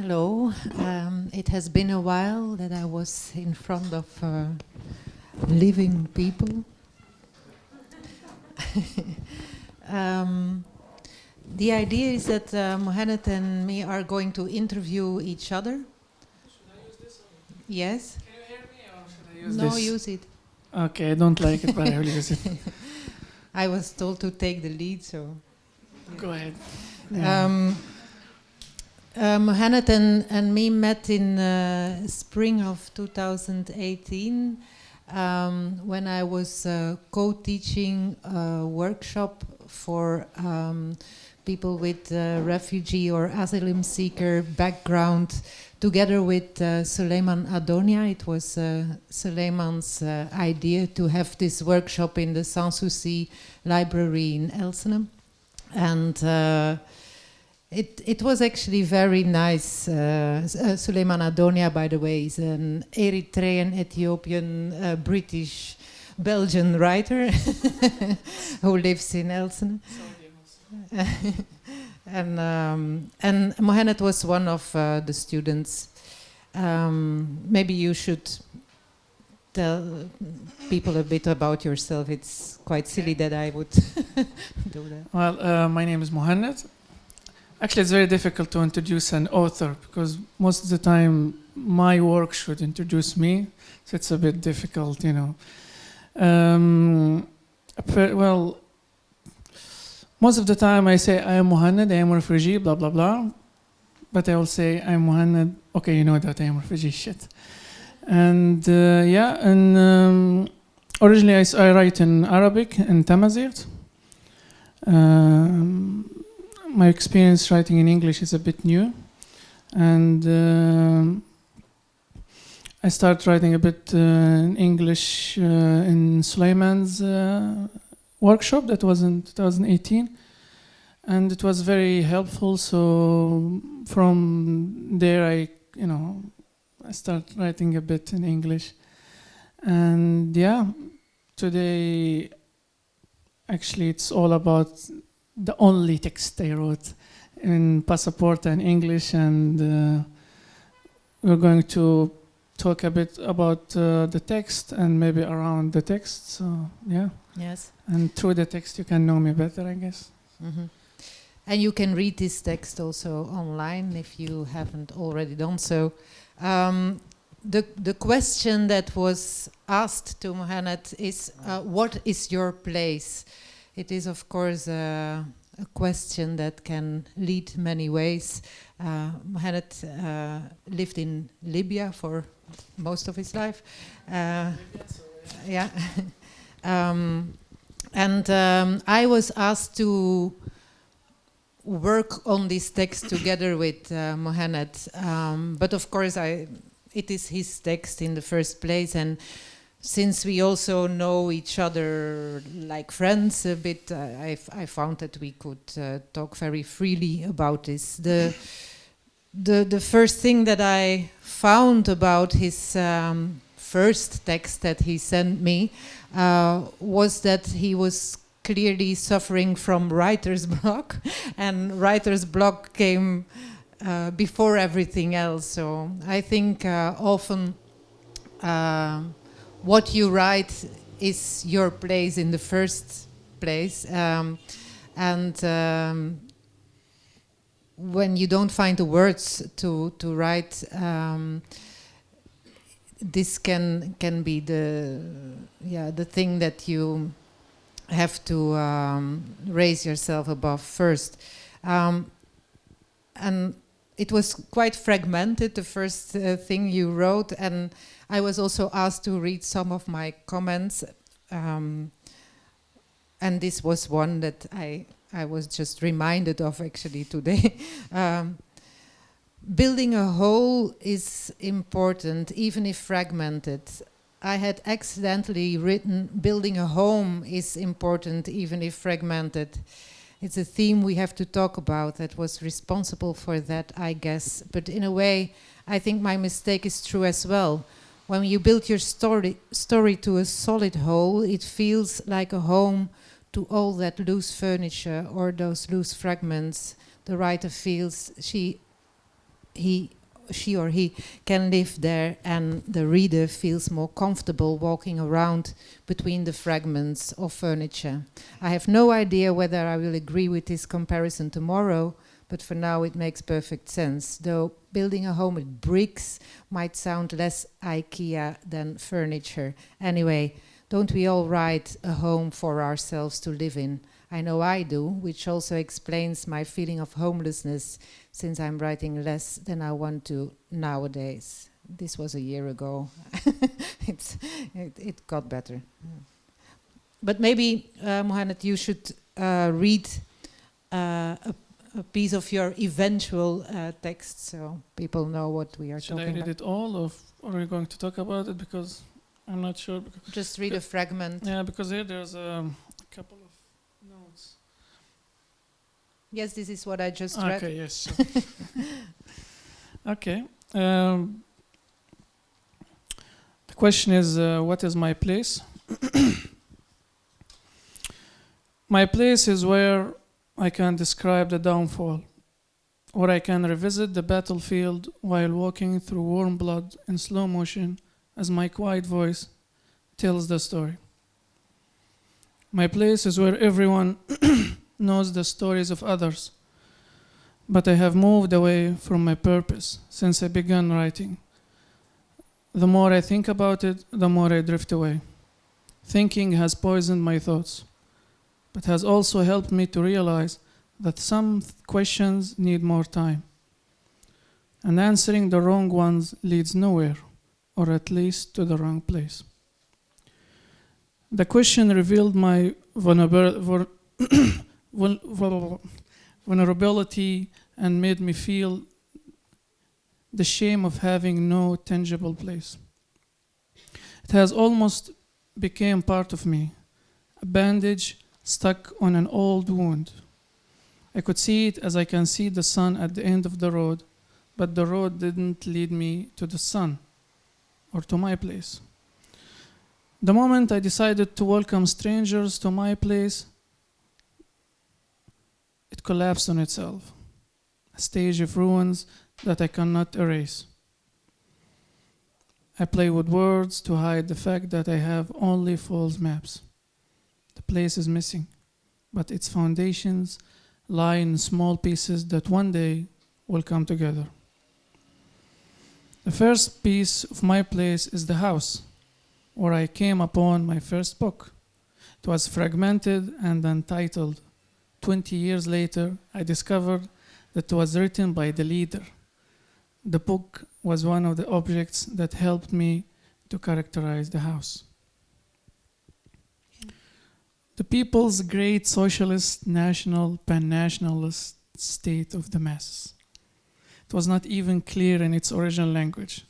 Hello. It has been a while that I was in front of living people. The idea is that Muhanned and me are going to interview each other. Should I use this? Yes? Can you hear me or should I use No, this? use it. Okay, I don't like it, but I will use it. I was told to take the lead, so. Go ahead. Muhanned and me met in spring of 2018 when I was co-teaching a workshop for people with refugee or asylum seeker background together with Suleiman Adonia. It was Suleiman's idea to have this workshop in the Sanssouci library in Elsene. And it was actually very nice. Suleiman Adonia, by the way, is an Eritrean, Ethiopian, British, Belgian writer who lives in Elsene. And Muhanned was one of the students. Maybe you should tell people a bit about yourself. It's quite silly that I would do that. Well, my name is Muhanned. Actually, it's very difficult to introduce an author because most of the time my work should introduce me, so it's a bit difficult, you know. Well, most of the time I say I am Muhanned, I am a refugee, blah blah blah, but I will say I am Muhanned. Okay, you know that I am a refugee, shit. And originally I write in Arabic in Tamazight. My experience writing in English is a bit new, and I started writing a bit in English in Suleiman's workshop that was in 2018, and it was very helpful. So from there, I started writing a bit in English, and today actually it's all about the only text I wrote in passa, porta in English, and we're going to talk a bit about the text and maybe around the text. So Yes. And through the text you can know me better, I guess. Mm-hmm. And you can read this text also online if you haven't already done so. The question that was asked to Muhanned is, what is your place? It is, of course, a question that can lead many ways. Muhanned lived in Libya for most of his life. Yeah. I was asked to work on this text together with Muhanned. But of course, it is his text in the first place, and since we also know each other like friends a bit, I found that we could talk very freely about this. The first thing that I found about his first text that he sent me was that he was clearly suffering from writer's block, and writer's block came before everything else. So I think often what you write is your place in the first place, and when you don't find the words to write, this can be the thing that you have to raise yourself above first. And it was quite fragmented, the first thing you wrote, and I was also asked to read some of my comments, and this was one that I was just reminded of actually today. Building a whole is important, even if fragmented. I had accidentally written, building a home is important, even if fragmented. It's a theme we have to talk about that was responsible for that, I guess. But in a way, I think my mistake is true as well. When you build your story to a solid whole, it feels like a home to all that loose furniture or those loose fragments. The writer feels she she or he can live there, and the reader feels more comfortable walking around between the fragments of furniture. I have no idea whether I will agree with this comparison tomorrow, but for now it makes perfect sense, though building a home with bricks might sound less IKEA than furniture. Anyway, don't we all write a home for ourselves to live in? I know I do, which also explains my feeling of homelessness, since I'm writing less than I want to nowadays. This was a year ago. It got better. But maybe, Muhanned, you should read a piece of your eventual text, so people know what we are talking about. Should I read it all, or are we going to talk about it? Because I'm not sure. Just read a fragment. Yeah, because here there's a couple of notes. Yes, this is what I just read. Okay, yes. Sure. Okay. The question is, what is my place? My place is where I can describe the downfall, or I can revisit the battlefield while walking through warm blood in slow motion as my quiet voice tells the story. My place is where everyone knows the stories of others, but I have moved away from my purpose since I began writing. The more I think about it, the more I drift away. Thinking has poisoned my thoughts, but has also helped me to realize that some questions need more time. And answering the wrong ones leads nowhere, or at least to the wrong place. The question revealed my vulnerability and made me feel the shame of having no tangible place. It has almost become part of me, a bandage stuck on an old wound. I could see it as I can see the sun at the end of the road, but the road didn't lead me to the sun or to my place. The moment I decided to welcome strangers to my place, it collapsed on itself, a stage of ruins that I cannot erase. I play with words to hide the fact that I have only false maps. The place is missing, but its foundations lie in small pieces that one day will come together. The first piece of my place is the house, where I came upon my first book. It was fragmented and untitled. 20 years later, I discovered that it was written by the leader. The book was one of the objects that helped me to characterize the house. The people's great socialist, national, pan-nationalist state of the masses. It was not even clear in its original language.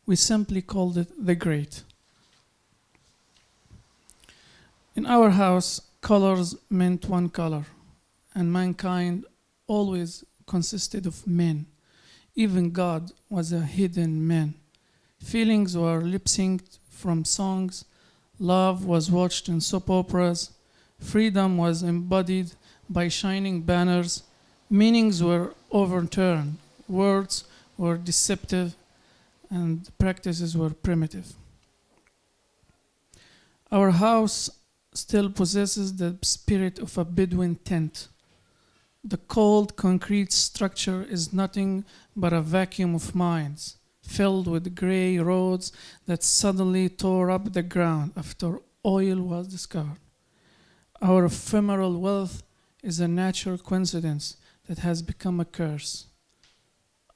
We simply called it the Great. In our house, colors meant one color, and mankind always consisted of men. Even God was a hidden man. Feelings were lip-synced from songs. Love was watched in soap operas. Freedom was embodied by shining banners. Meanings were overturned. Words were deceptive, and practices were primitive. Our house still possesses the spirit of a Bedouin tent. The cold concrete structure is nothing but a vacuum of minds, filled with gray roads that suddenly tore up the ground after oil was discovered. Our ephemeral wealth is a natural coincidence that has become a curse.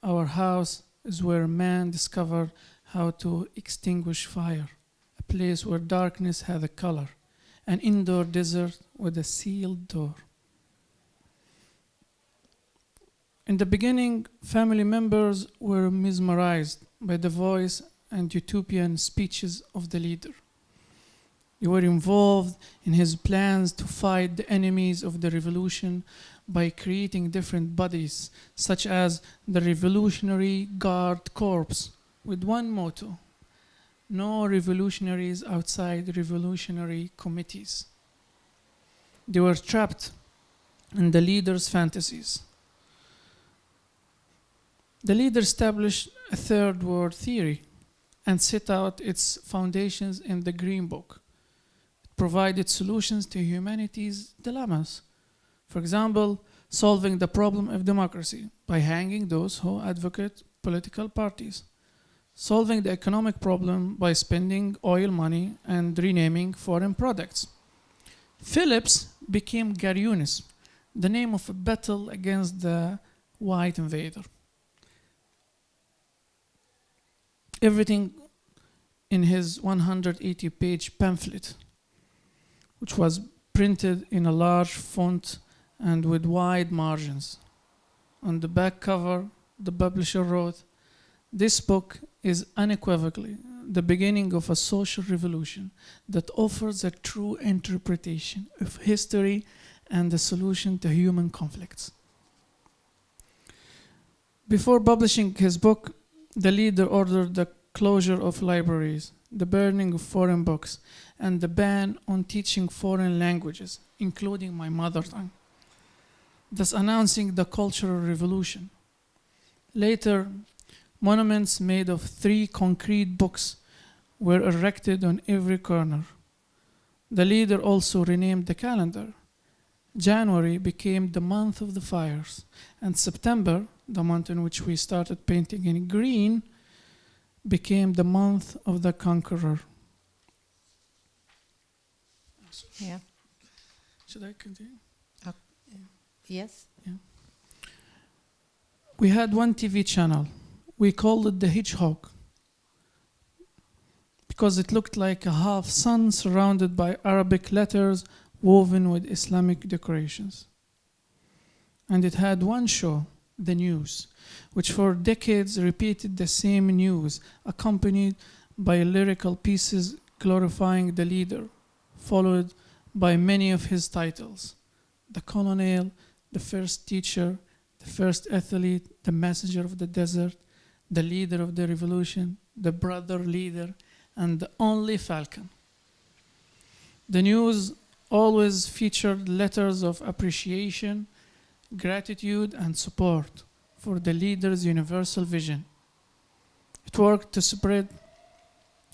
Our house is where man discovered how to extinguish fire, a place where darkness had a color, an indoor desert with a sealed door. In the beginning, family members were mesmerized by the voice and utopian speeches of the leader. They were involved in his plans to fight the enemies of the revolution by creating different bodies, such as the Revolutionary Guard Corps, with one motto: no revolutionaries outside revolutionary committees. They were trapped in the leader's fantasies. The leader established a third world theory and set out its foundations in the Green Book. It provided solutions to humanity's dilemmas. For example, solving the problem of democracy by hanging those who advocate political parties. Solving the economic problem by spending oil money and renaming foreign products. Phillips became Garyunis, the name of a battle against the white invader. Everything in his 180-page pamphlet, which was printed in a large font and with wide margins. On the back cover, the publisher wrote, "This book is unequivocally the beginning of a social revolution that offers a true interpretation of history and a solution to human conflicts." Before publishing his book, the leader ordered the closure of libraries, the burning of foreign books, and the ban on teaching foreign languages, including my mother tongue, thus announcing the cultural revolution. Later, monuments made of 3 concrete books were erected on every corner. The leader also renamed the calendar. January became the month of the fires, and September, the month in which we started painting in green, became the month of the conqueror. Yeah. Should I continue? Yes. Yeah. We had one TV channel. We called it the Hedgehog because it looked like a half sun surrounded by Arabic letters woven with Islamic decorations. And it had one show, the news, which for decades repeated the same news, accompanied by lyrical pieces glorifying the leader, followed by many of his titles: the colonel, the first teacher, the first athlete, the messenger of the desert, the leader of the revolution, the brother leader, and the only falcon. The news always featured letters of appreciation, gratitude, and support for the leader's universal vision. It worked to spread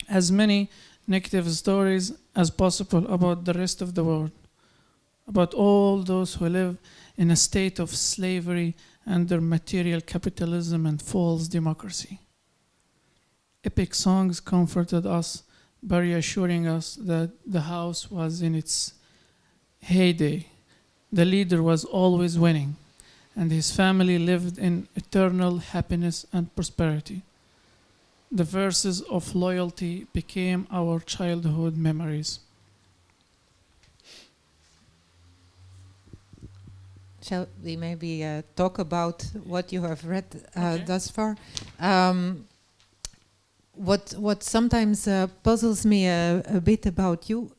as many negative stories as possible about the rest of the world, about all those who live in a state of slavery under material capitalism and false democracy. Epic songs comforted us by reassuring us that the house was in its heyday. The leader was always winning, and his family lived in eternal happiness and prosperity. The verses of loyalty became our childhood memories. Shall we maybe talk about what you have read Okay. thus far? What sometimes puzzles me a bit about you,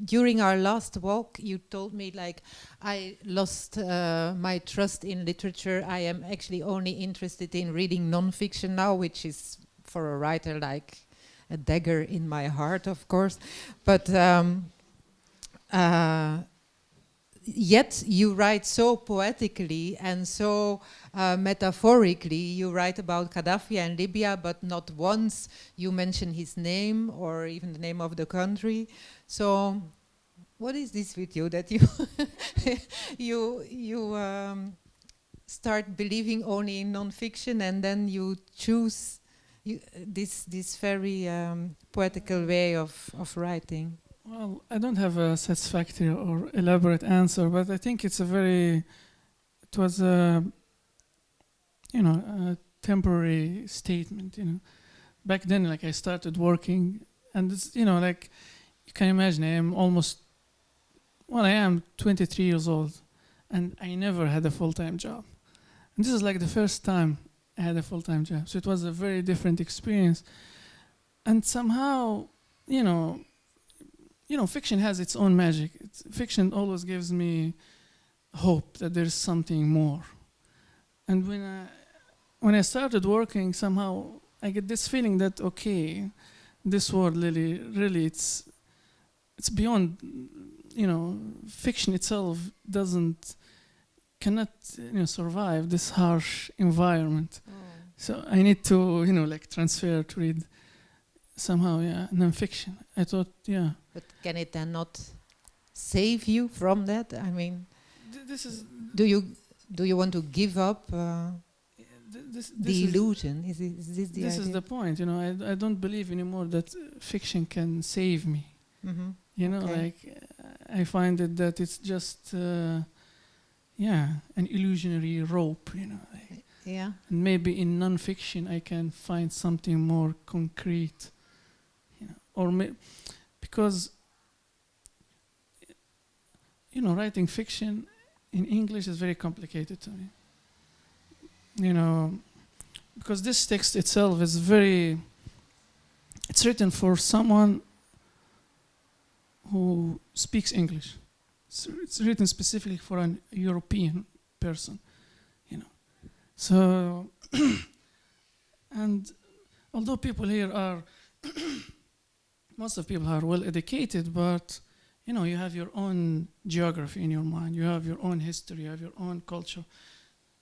during our last walk, you told me, like, I lost my trust in literature. I am actually only interested in reading non-fiction now, which is for a writer like a dagger in my heart, of course. But yet you write so poetically and so metaphorically. You write about Gaddafi and Libya, but not once you mention his name or even the name of the country. So, what is this with you that you you start believing only in non-fiction, and then you choose this very poetical way of writing? Well, I don't have a satisfactory or elaborate answer, but I think it was a temporary statement. Back then, like, I started working, and it's, like, you can imagine, I am 23 years old, and I never had a full-time job. And this is like the first time I had a full-time job. So it was a very different experience. And somehow, fiction has its own magic. Fiction always gives me hope that there's something more. And when I started working, somehow I get this feeling that, okay, this world really it's beyond, fiction itself cannot survive this harsh environment. So I need to, like transfer to read somehow, non-fiction. I thought, But can it then not save you from that? I mean, this is. Do you want to give up the illusion? Is this the idea? This is the point. I don't believe anymore that fiction can save me. I find that it's just an illusionary rope. Yeah. And maybe in non-fiction I can find something more concrete. Because writing fiction in English is very complicated to me. Because this text itself is it's written for someone who speaks English. It's written specifically for an European person, So, and although people here are, most of people are well educated, but you have your own geography in your mind, you have your own history, you have your own culture.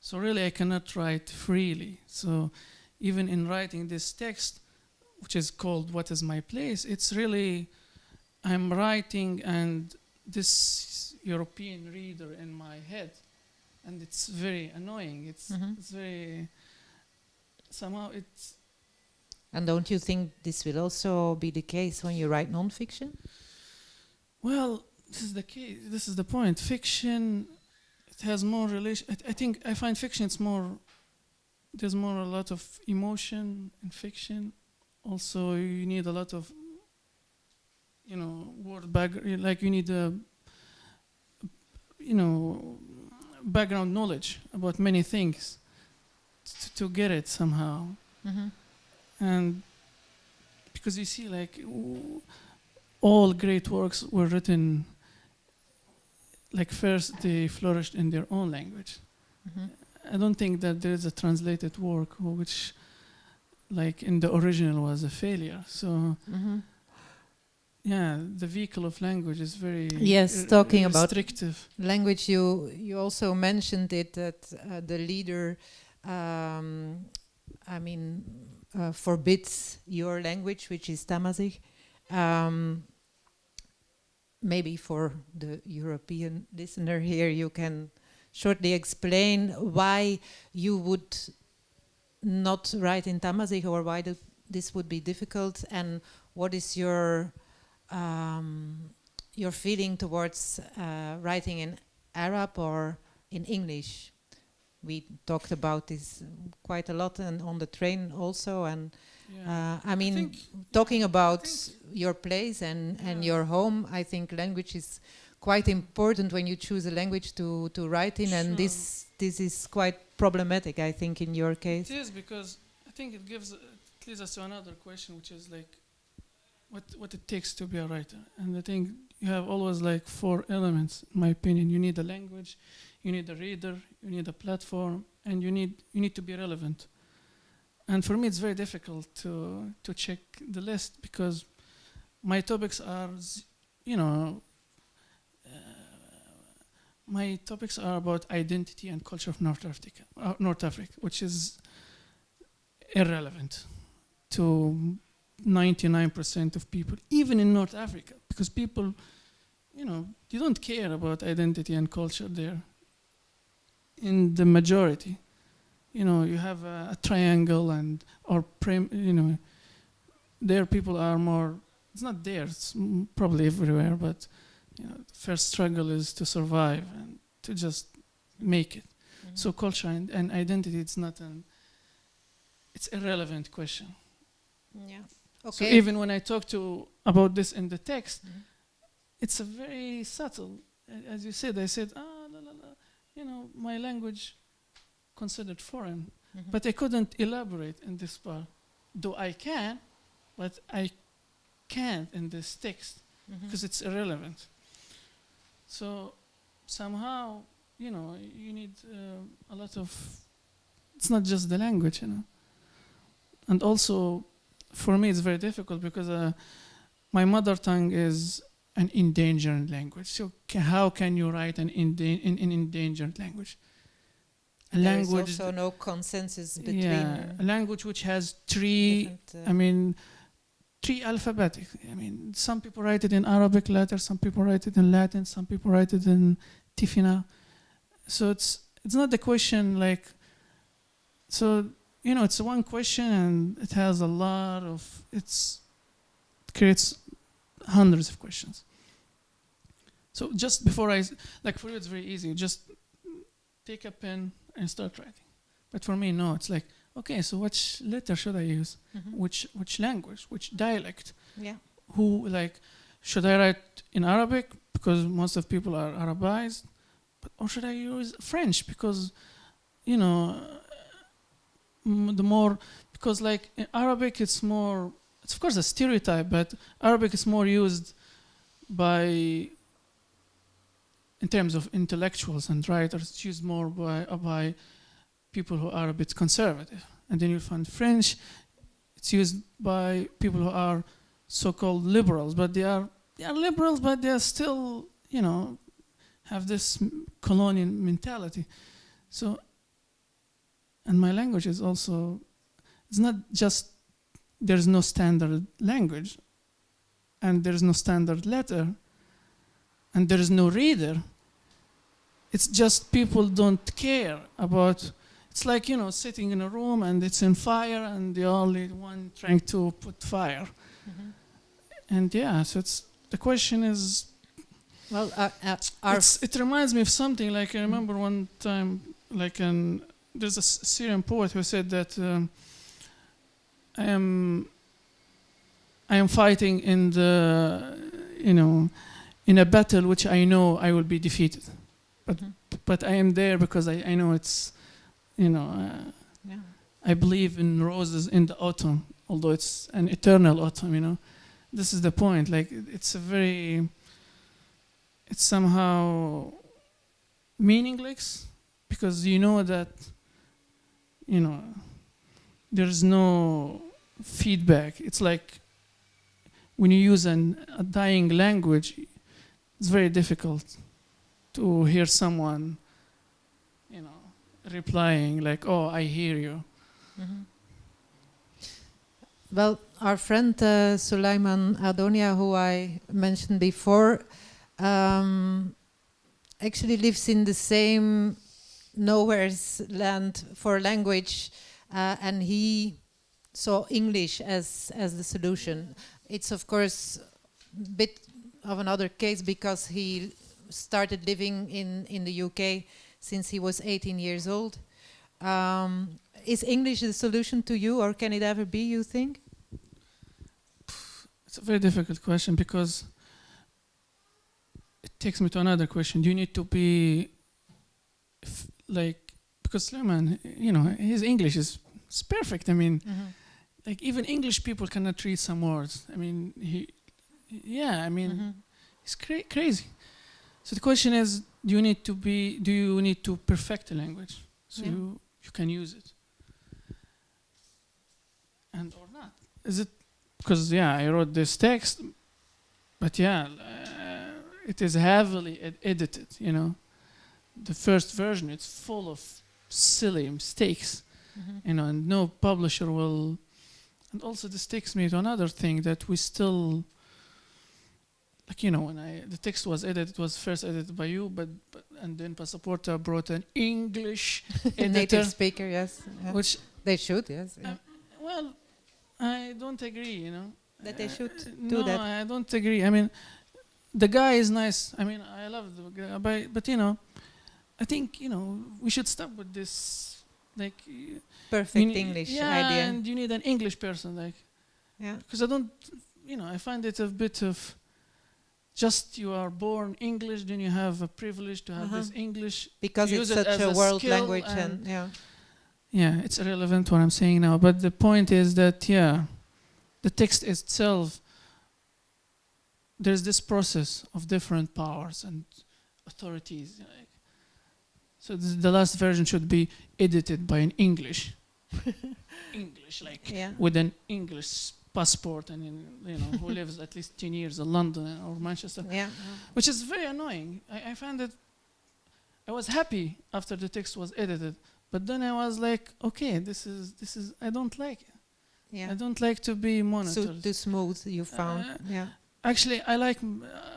So really I cannot write freely. So even in writing this text, which is called What is My Place, it's really, I'm writing and this European reader in my head, and it's very annoying. It's very, somehow it's... And don't you think this will also be the case when you write non-fiction? Well, this is the case. This is the point. Fiction, it has more relation. I find fiction, there's a lot of emotion in fiction. Also, you need a lot of, word background. Like you need background knowledge about many things to get it somehow. And because you see, like all great works were written, like first they flourished in their own language. I don't think that there is a translated work which, like in the original, was a failure. So, the vehicle of language is very talking restrictive. About language, you also mentioned it that the leader, forbids your language, which is Tamazight. Maybe for the European listener here, you can shortly explain why you would not write in Tamazight, or why this would be difficult, and what is your feeling towards writing in Arab or in English? We talked about this quite a lot and on the train also, and talking about your place and your home, I think language is quite important when you choose a language to write in, and this is quite problematic, I think, in your case. It is, because I think it leads us to another question, which is like what it takes to be a writer. And I think you have always like 4 elements, in my opinion. You need a language, you need a reader, you need a platform, and you need to be relevant. And for me, it's very difficult to check the list, because my topics are, my topics are about identity and culture of North Africa, which is irrelevant to 99% of people, even in North Africa, because people, you don't care about identity and culture there. In the majority, you have a triangle there people are more. It's not there. It's probably everywhere, but the first struggle is to survive and to just make it. So culture and identity, it's irrelevant question. Yeah. So Okay. even when I talk about this in the text, it's a very subtle. As you said, I said, my language considered foreign, but I couldn't elaborate in this part. Though I can, but I can't in this text because it's irrelevant. So somehow, you need a lot of. It's not just the language, and also. For me, it's very difficult because my mother tongue is an endangered language. So how can you write an endangered language? a There language. is also no consensus between. Yeah, a language which has three. I mean, three alphabetic. I mean, some people write it in Arabic letters, some people write it in Latin, some people write it in Tifina. So it's not the question like. So it's one question and it has a lot of. It creates hundreds of questions. So just before for you it's very easy. Just take a pen and start writing. But for me, no. It's like, okay, so which letter should I use? Mm-hmm. Which language? Which dialect? Yeah. Should I write in Arabic because most of people are Arabized, or should I use French because, because like in Arabic it's more. It's of course a stereotype, but Arabic is more used in terms of intellectuals and writers. It's used more by people who are a bit conservative. And then you'll find French, it's used by people who are so-called liberals, but they are liberals, but they are still, have this colonial mentality. So, and my language is also, it's not just, there's no standard language, and there's no standard letter, and there is no reader. It's just people don't care about. It's like sitting in a room and it's in fire, and the only one trying to put fire. Mm-hmm. And so the question is. Well, it reminds me of something. Like I remember one time, there's a Syrian poet who said that I am fighting in the in a battle which I know I will be defeated, but I am there because I know it's I believe in roses in the autumn, although it's an eternal autumn. This is the point. Like it's somehow meaningless because that there's no feedback. It's like when you use a dying language, it's very difficult to hear someone, replying like, "Oh, I hear you." Mm-hmm. Well, our friend Sulaiman Adonia, who I mentioned before, actually lives in the same nowhere's land for language, and he saw English as the solution. It's of course a bit of another case because he started living in the UK since he was 18 years old. Is English the solution to you, or can it ever be, you think? It's a very difficult question because it takes me to another question. Do you need to be because Sulaiman, his English is perfect. I mean, like even English people cannot read some words. I mean, it's crazy. So the question is, do you need to perfect a language so you can use it, and or not? Is it because I wrote this text, but it is heavily edited. The first version, it's full of silly mistakes, and no publisher will. And also this takes me to another thing that we still, when the text was edited, it was first edited by you, but and then Passa Porta brought an English editor, native speaker, yes, which they should, yes. Well, I don't agree, that they should do that. No, I don't agree. I mean, the guy is nice. I mean, I love the guy, but I think we should stop with this perfect English idea. And you need an English person, because I don't, I find it a bit of just you are born English, then you have a privilege to have this English because it's such a world language, and it's irrelevant what I'm saying now. But the point is that the text itself, there's this process of different powers and authorities. So the last version should be edited by an English, with an English passport, and who lives at least 10 years in London or Manchester, which is very annoying. I find that I was happy after the text was edited, But then I was like, okay, this is I don't like it. Yeah. I don't like to be So monitored. too smooth, you found. Yeah. Actually, I like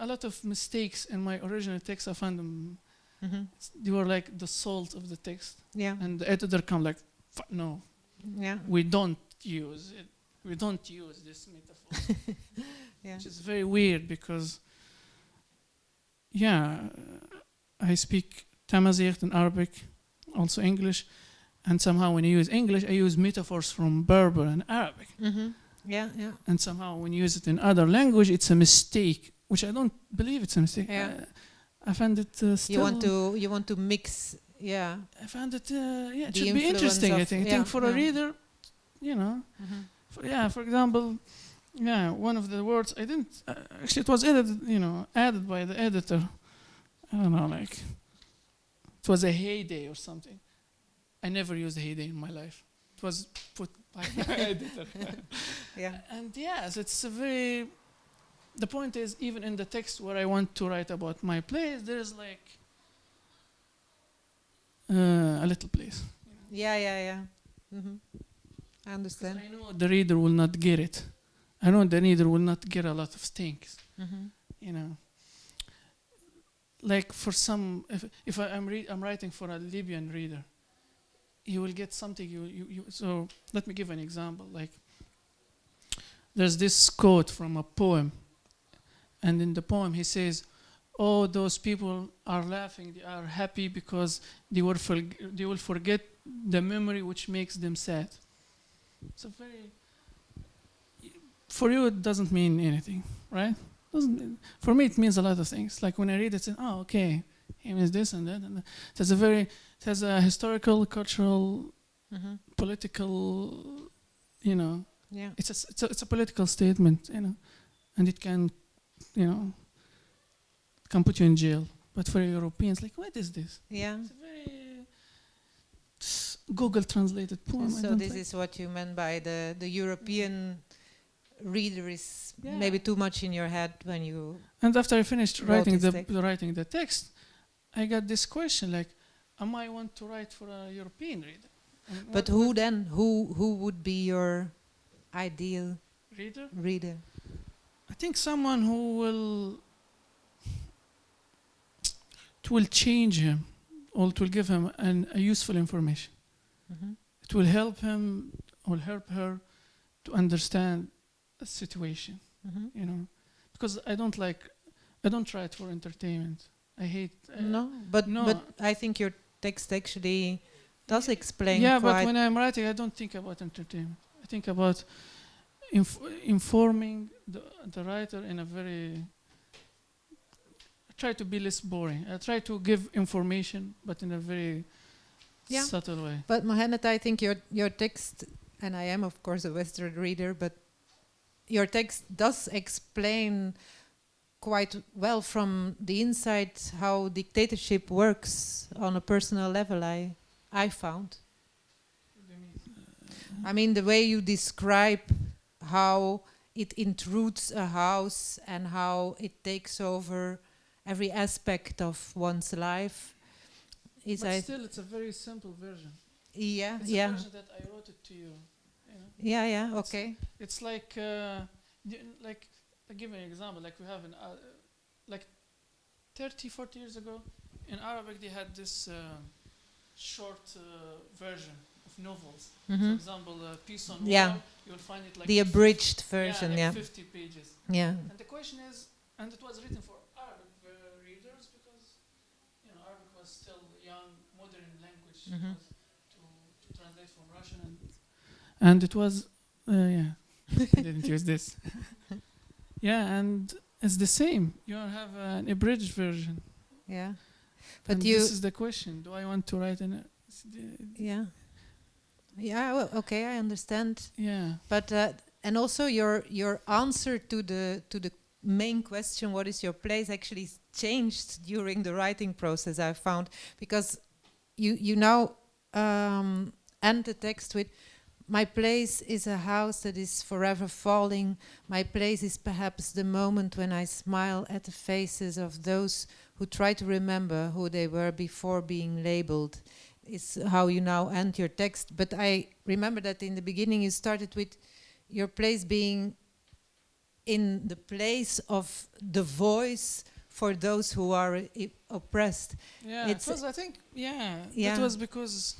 a lot of mistakes in my original text. I found them. They were like the salt of the text. Yeah. And the editor come like, no, Yeah. we don't use it. We don't use this metaphor. Yeah. Which is very weird because, I speak Tamazight and Arabic, also English, and somehow when you use English, I use metaphors from Berber and Arabic. Yeah, yeah. And somehow when you use it in other language, it's a mistake, which I don't believe it's a mistake. Yeah. I find it still... You want to mix, yeah. I found it, it The should be interesting, I think. I think for a yeah. reader, for example, one of the words I didn't... actually, it was added by the editor. I don't know, like... It was a heyday or something. I never used a heyday in my life. It was put by my editor. Yeah. And yes, it's a very... The point is, even in the text where I want to write about my place, there's like a little place. Yeah. I understand. I know the reader will not get it. I know the reader will not get a lot of things. Like for some, if I'm writing for a Libyan reader, you will get something. So let me give an example. Like there's this quote from a poem, and in the poem he says, "Oh, those people are laughing. They are happy because they will forget the memory which makes them sad." It's a very... For you, it doesn't mean anything, right? For me, it means a lot of things. Like when I read it, it's okay, it means this and that. And it has a historical, cultural, political, Yeah. It's a political statement, and it can, can put you in jail. But for Europeans, like, what is this? Yeah. It's a very Google translated poem. So this is what you meant by the European reader is maybe too much in your head when you... And after I finished writing writing the text, I got this question like, am I want to write for a European reader? But who then? Who would be your ideal reader? I think someone who will change him, or it will give him a useful information. It will help him or help her to understand a situation, because I don't write for entertainment. I hate... But I think your text actually does explain but when I'm writing, I don't think about entertainment. I think about informing the writer in a very... I try to be less boring. I try to give information, but in a very subtle way. But Muhanned, I think your text, and I am of course a Western reader, but your text does explain quite well from the inside how dictatorship works on a personal level, I found. I mean, the way you describe how it intrudes a house and how it takes over every aspect of one's life. But still, it's a very simple version. Yeah, it's a version that I wrote it to you. Yeah, okay. It's like I'll give you an example. Like we have like 30, 40 years ago, in Arabic they had this short version of novels. For example, Peace on War, you will find it like... The abridged version, 50 pages. Yeah. And the question is, and it was written for Arabic readers because, Arabic was still a young, modern language to translate from Russian. And it was, I didn't use this. And it's the same. You have an abridged version. Yeah. But this is the question. Do I want to write in it? Yeah, well, okay, I understand. Yeah. But and also your answer to the main question, what is your place, actually changed during the writing process, I found, because you now end the text with, "My place is a house that is forever falling. My place is perhaps the moment when I smile at the faces of those who try to remember who they were before being labeled." is how you now end your text. But I remember that in the beginning you started with your place being in the place of the voice for those who are oppressed. Yeah, It's it was, I think, Yeah. it was because,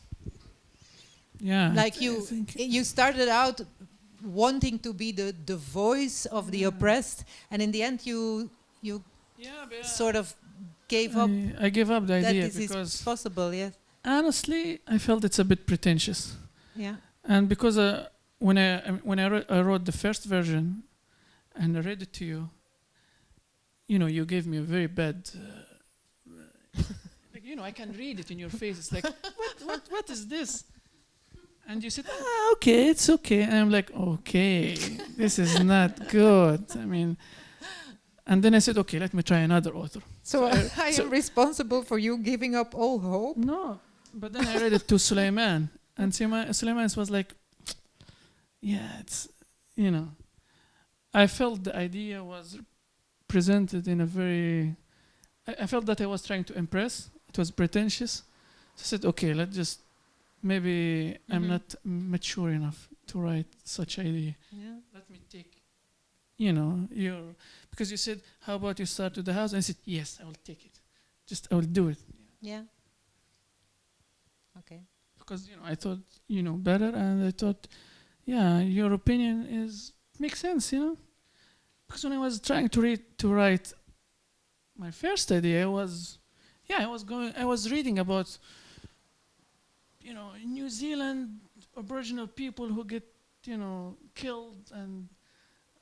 yeah. like I think you started out wanting to be the voice of the oppressed, and in the end you yeah, but sort of gave up I gave up the that idea this is because possible. Yes. honestly, I felt it's a bit pretentious. Yeah. And because when I wrote the first version and I read it to you, you gave me a very bad. Like, I can read it in your face. It's like, what is this? And you said, okay, it's okay. And I'm like, okay, this is not good. I mean, and then I said, okay, let me try another author. So I am responsible for you giving up all hope. No, but then I read it to Suleiman, and Suleiman was like, yeah, it's, I felt the idea was presented in a very, I felt that I was trying to impress. It was pretentious. So I said, okay, let's just, maybe I'm not mature enough to write such idea. Yeah. Let me take, because you said, how about you start with the house? And I said, yes, I will take it. I will do it. Yeah. Okay. Because, I thought, better, and I thought, yeah, your opinion makes sense, Because when I was trying to write my first idea, I was reading about, in New Zealand, Aboriginal people who get, killed, and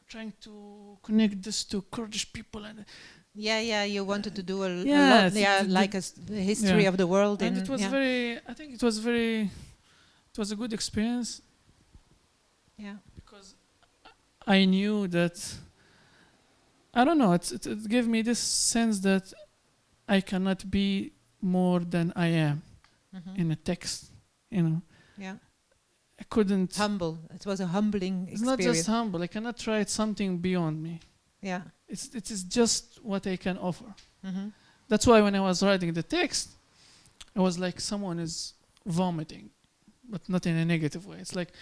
trying to connect this to Kurdish people. And you wanted to do a Yeah, lot, like a history of the world. and it was I think it was a good experience. Yeah. Because I knew that, I don't know, it gave me this sense that I cannot be more than I am in a text, Yeah. I couldn't. Humble. It was a humbling It's experience. not just humble. I cannot write something beyond me. Yeah. It is just what I can offer. Mm-hmm. That's why when I was writing the text, I was like, someone is vomiting, but not in a negative way. It's like,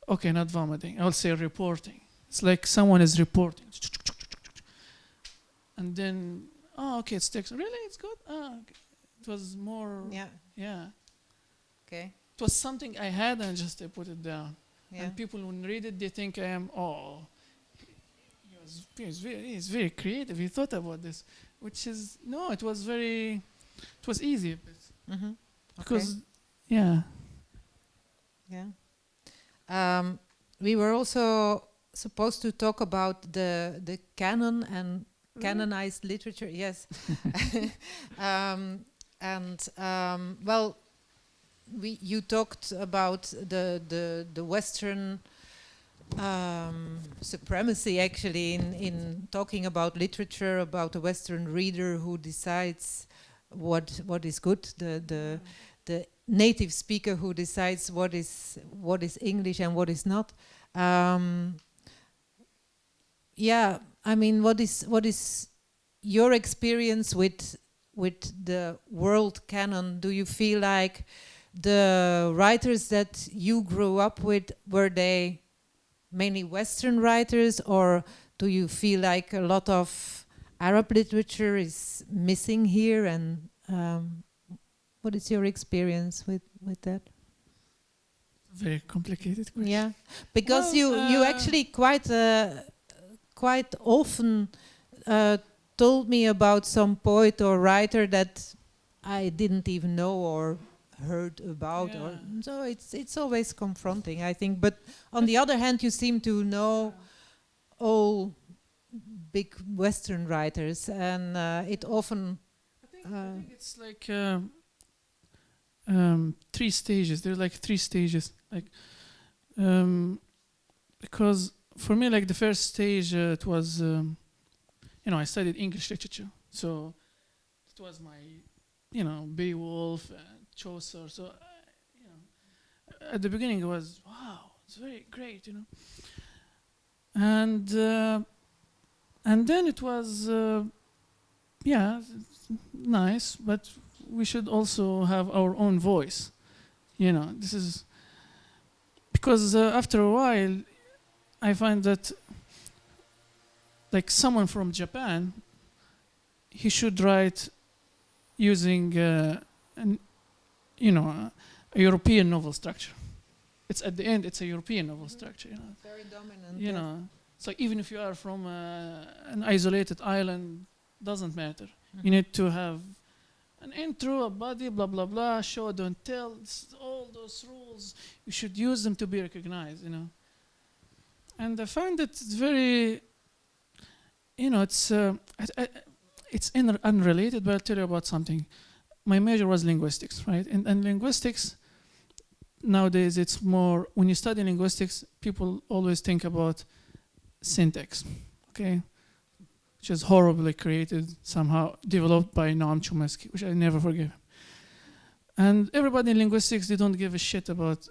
okay, not vomiting. I will say reporting. It's like someone is reporting. And then, okay, it's text. Really? It's good? Okay. It was more, yeah. Okay. It was something I had and just I put it down. Yeah. And people when read it, they think I am, he's very creative. He thought about this, which is, no, it was easy. Mm-hmm. Because, yeah. We were also supposed to talk about the canon and canonized literature. Yes. Well, you talked about the Western supremacy, actually, in talking about literature, about the Western reader who decides what is good, the native speaker who decides what is English and what is not. I mean, what is your experience with the world canon? Do you feel like the writers that you grew up with, were they mainly Western writers, or do you feel like a lot of Arab literature is missing here? And what is your experience with that? Very complicated question. Yeah, because you actually quite often told me about some poet or writer that I didn't even know or heard about. Yeah. So it's always confronting, I think. But on the other hand, you seem to know all big Western writers, and it often. I think it's like 3 stages. There's like 3 stages. Like, because for me, like the first stage, it was, I studied English literature, so it was my, Beowulf, Chaucer. So, at the beginning it was, wow, it's very great, and then it was, nice, but we should also have our own voice. This is because after a while, I find that like someone from Japan, he should write using an, a European novel structure. It's at the end, it's a European novel structure. Very dominant. So even if you are from an isolated island, doesn't matter. Mhm. You need to have an intro, a body, blah blah blah, show, don't tell. All those rules, you should use them to be recognized. And I find that it's very, it's unrelated, but I'll tell you about something. My major was linguistics, right? And linguistics, nowadays it's more, when you study linguistics, people always think about syntax, okay? Which is horribly created, somehow developed by Noam Chomsky, which I never forgive him. And everybody in linguistics, they don't give a shit about,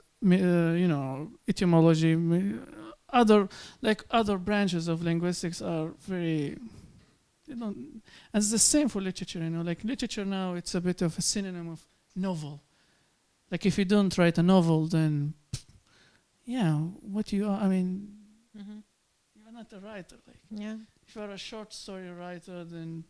etymology. Other branches of linguistics are very, and it's the same for literature, like literature now, it's a bit of a synonym of novel. Like if you don't write a novel, then, what you are, Mm-hmm. you're not a writer. Like, Yeah. if you're a short story writer, then,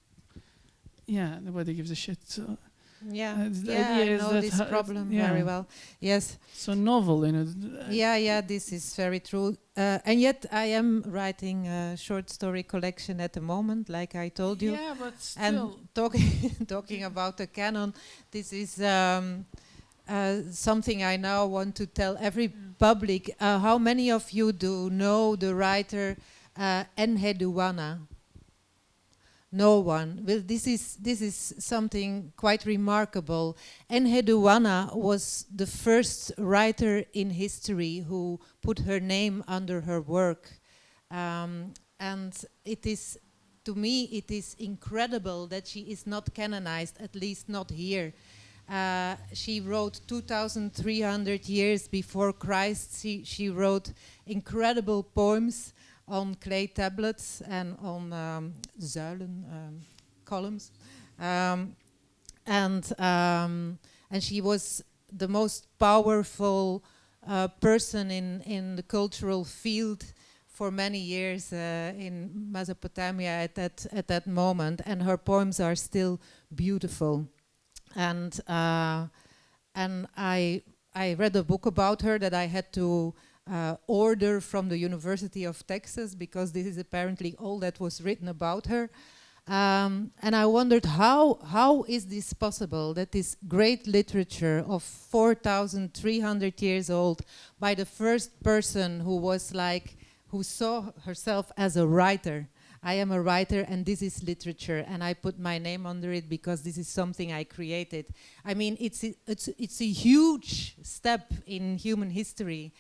nobody gives a shit. So, the idea I is know that this problem very well. Yes. So novel, This is very true. And yet I am writing a short story collection at the moment, like I told you. Yeah, but still. And talking about the canon, this is something I now want to tell every public. How many of you do know the writer Enheduanna? No one. Well, this is something quite remarkable. Enheduanna was the first writer in history who put her name under her work, and it is, to me, it is incredible that she is not canonized, at least not here. She wrote 2,300 years before Christ. She wrote incredible poems on clay tablets and on zuilen, columns, and she was the most powerful person in the cultural field for many years in Mesopotamia at that moment, and her poems are still beautiful. And I read a book about her that I had to order from the University of Texas, because this is apparently all that was written about her. And I wondered, how is this possible, that this great literature of 4,300 years old, by the first person who saw herself as a writer. I am a writer and this is literature, and I put my name under it because this is something I created. I mean, it's a huge step in human history.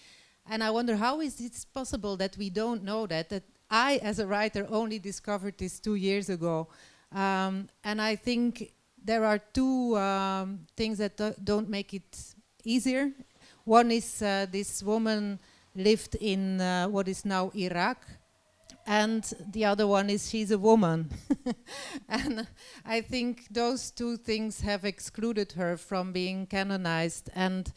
And I wonder, how is it possible that we don't know that I, as a writer, only discovered this 2 years ago. And I think there are two things that don't make it easier. One is this woman lived in what is now Iraq. And the other one is she's a woman. And I think those two things have excluded her from being canonized. And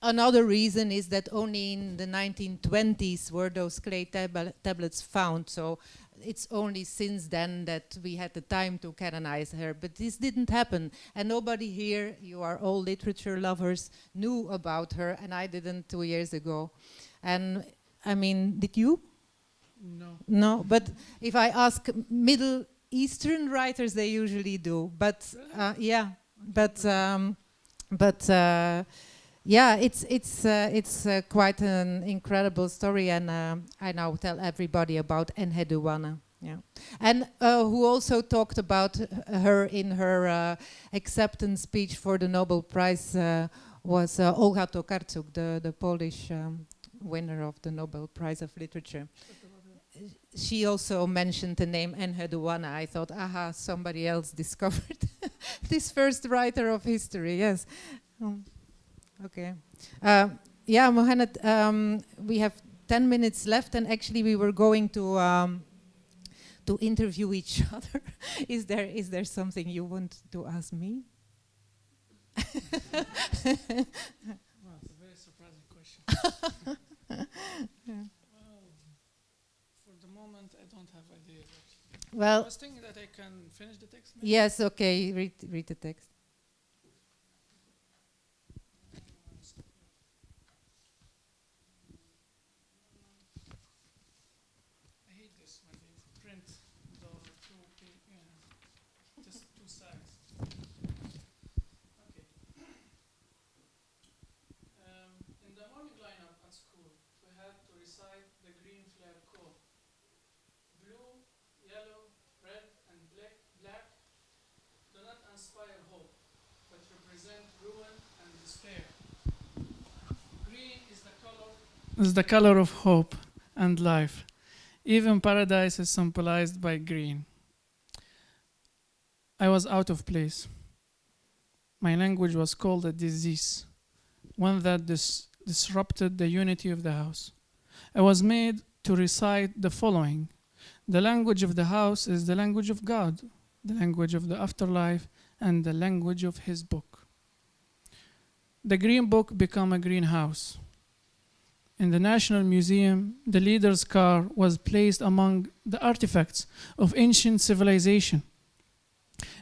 another reason is that only in the 1920s were those clay tablets found. So it's only since then that we had the time to canonize her. But this didn't happen. And nobody here, you are all literature lovers, knew about her. And I didn't 2 years ago. And I mean, did you? No. No, but if I ask Middle Eastern writers, they usually do. But yeah, it's quite an incredible story, and I now tell everybody about Enheduanna. Yeah, and who also talked about her in her acceptance speech for the Nobel Prize was Olga Tokarczuk, the Polish winner of the Nobel Prize of Literature. She also mentioned the name Enheduanna. I thought, aha, somebody else discovered this first writer of history. Yes. Okay. Yeah, Muhanned, we have 10 minutes left, and actually we were going to interview each other. Is there something you want to ask me? Well, it's a very surprising question. Well, for the moment, I don't have ideas. I Well, was thinking that I can finish the text. yes, okay, read the text. I hate this when they print the just two sides. Okay. In the morning lineup at school, we had to recite the green flag code. Blue, yellow, red, and black do not inspire hope, but represent ruin and despair. Green is the color of hope and life. Even paradise is symbolized by green. I was out of place. My language was called a disease, one that disrupted the unity of the house. I was made to recite the following. The language of the house is the language of God, the language of the afterlife, and the language of His book. The green book became a greenhouse. In the National Museum, the leader's car was placed among the artifacts of ancient civilization.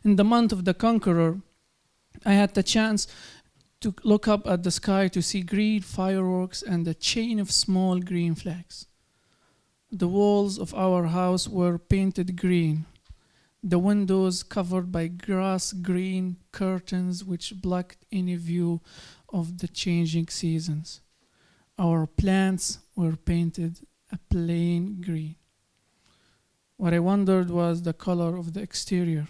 In the month of the Conqueror, I had the chance to look up at the sky to see green fireworks and a chain of small green flags. The walls of our house were painted green, the windows covered by grass green curtains which blocked any view of the changing seasons. Our plants were painted a plain green. What I wondered was the color of the exterior.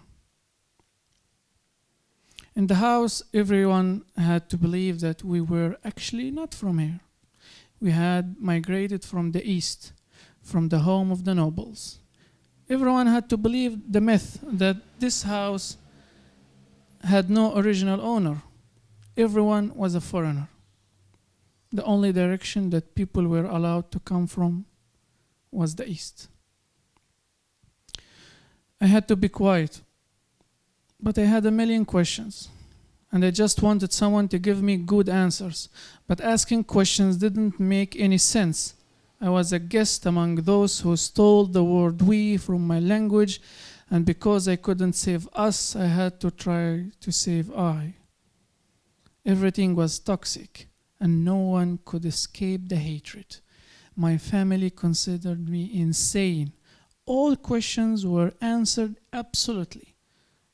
In the house, everyone had to believe that we were actually not from here. We had migrated from the east, from the home of the nobles. Everyone had to believe the myth that this house had no original owner. Everyone was a foreigner. The only direction that people were allowed to come from was the east. I had to be quiet, but I had a million questions, and I just wanted someone to give me good answers. But asking questions didn't make any sense. I was a guest among those who stole the word we from my language, and because I couldn't save us, I had to try to save I. Everything was toxic, and no one could escape the hatred. My family considered me insane. All questions were answered absolutely,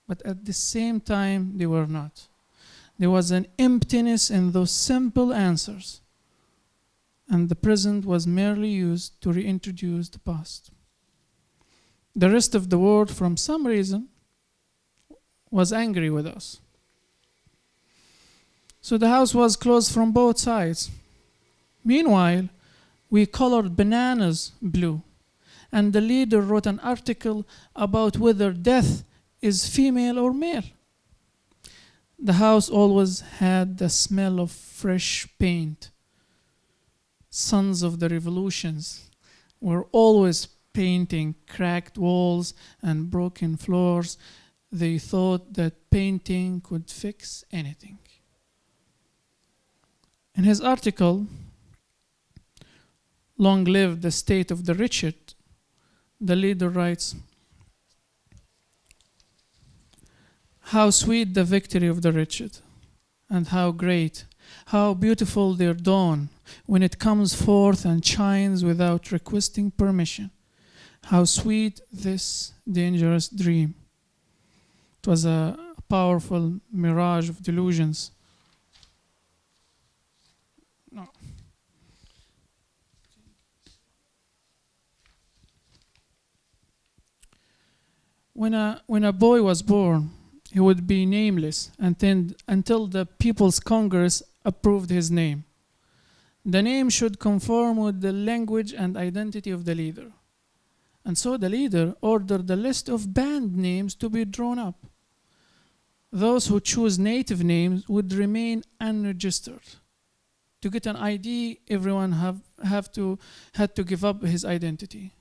but at the same time, they were not. There was an emptiness in those simple answers, and the present was merely used to reintroduce the past. The rest of the world, from some reason, was angry with us. So the house was closed from both sides. Meanwhile, we colored bananas blue, and the leader wrote an article about whether death is female or male. The house always had the smell of fresh paint. Sons of the revolutions were always painting cracked walls and broken floors. They thought that painting could fix anything. In his article, Long Live the State of the Wretched, the leader writes, how sweet the victory of the wretched, and how great, how beautiful their dawn when it comes forth and shines without requesting permission. How sweet this dangerous dream. It was a powerful mirage of delusions. No. When a boy was born, he would be nameless until the People's Congress approved his name. The name should conform with the language and identity of the leader. And so the leader ordered the list of banned names to be drawn up. Those who choose native names would remain unregistered. To get an ID, everyone had to give up his identity.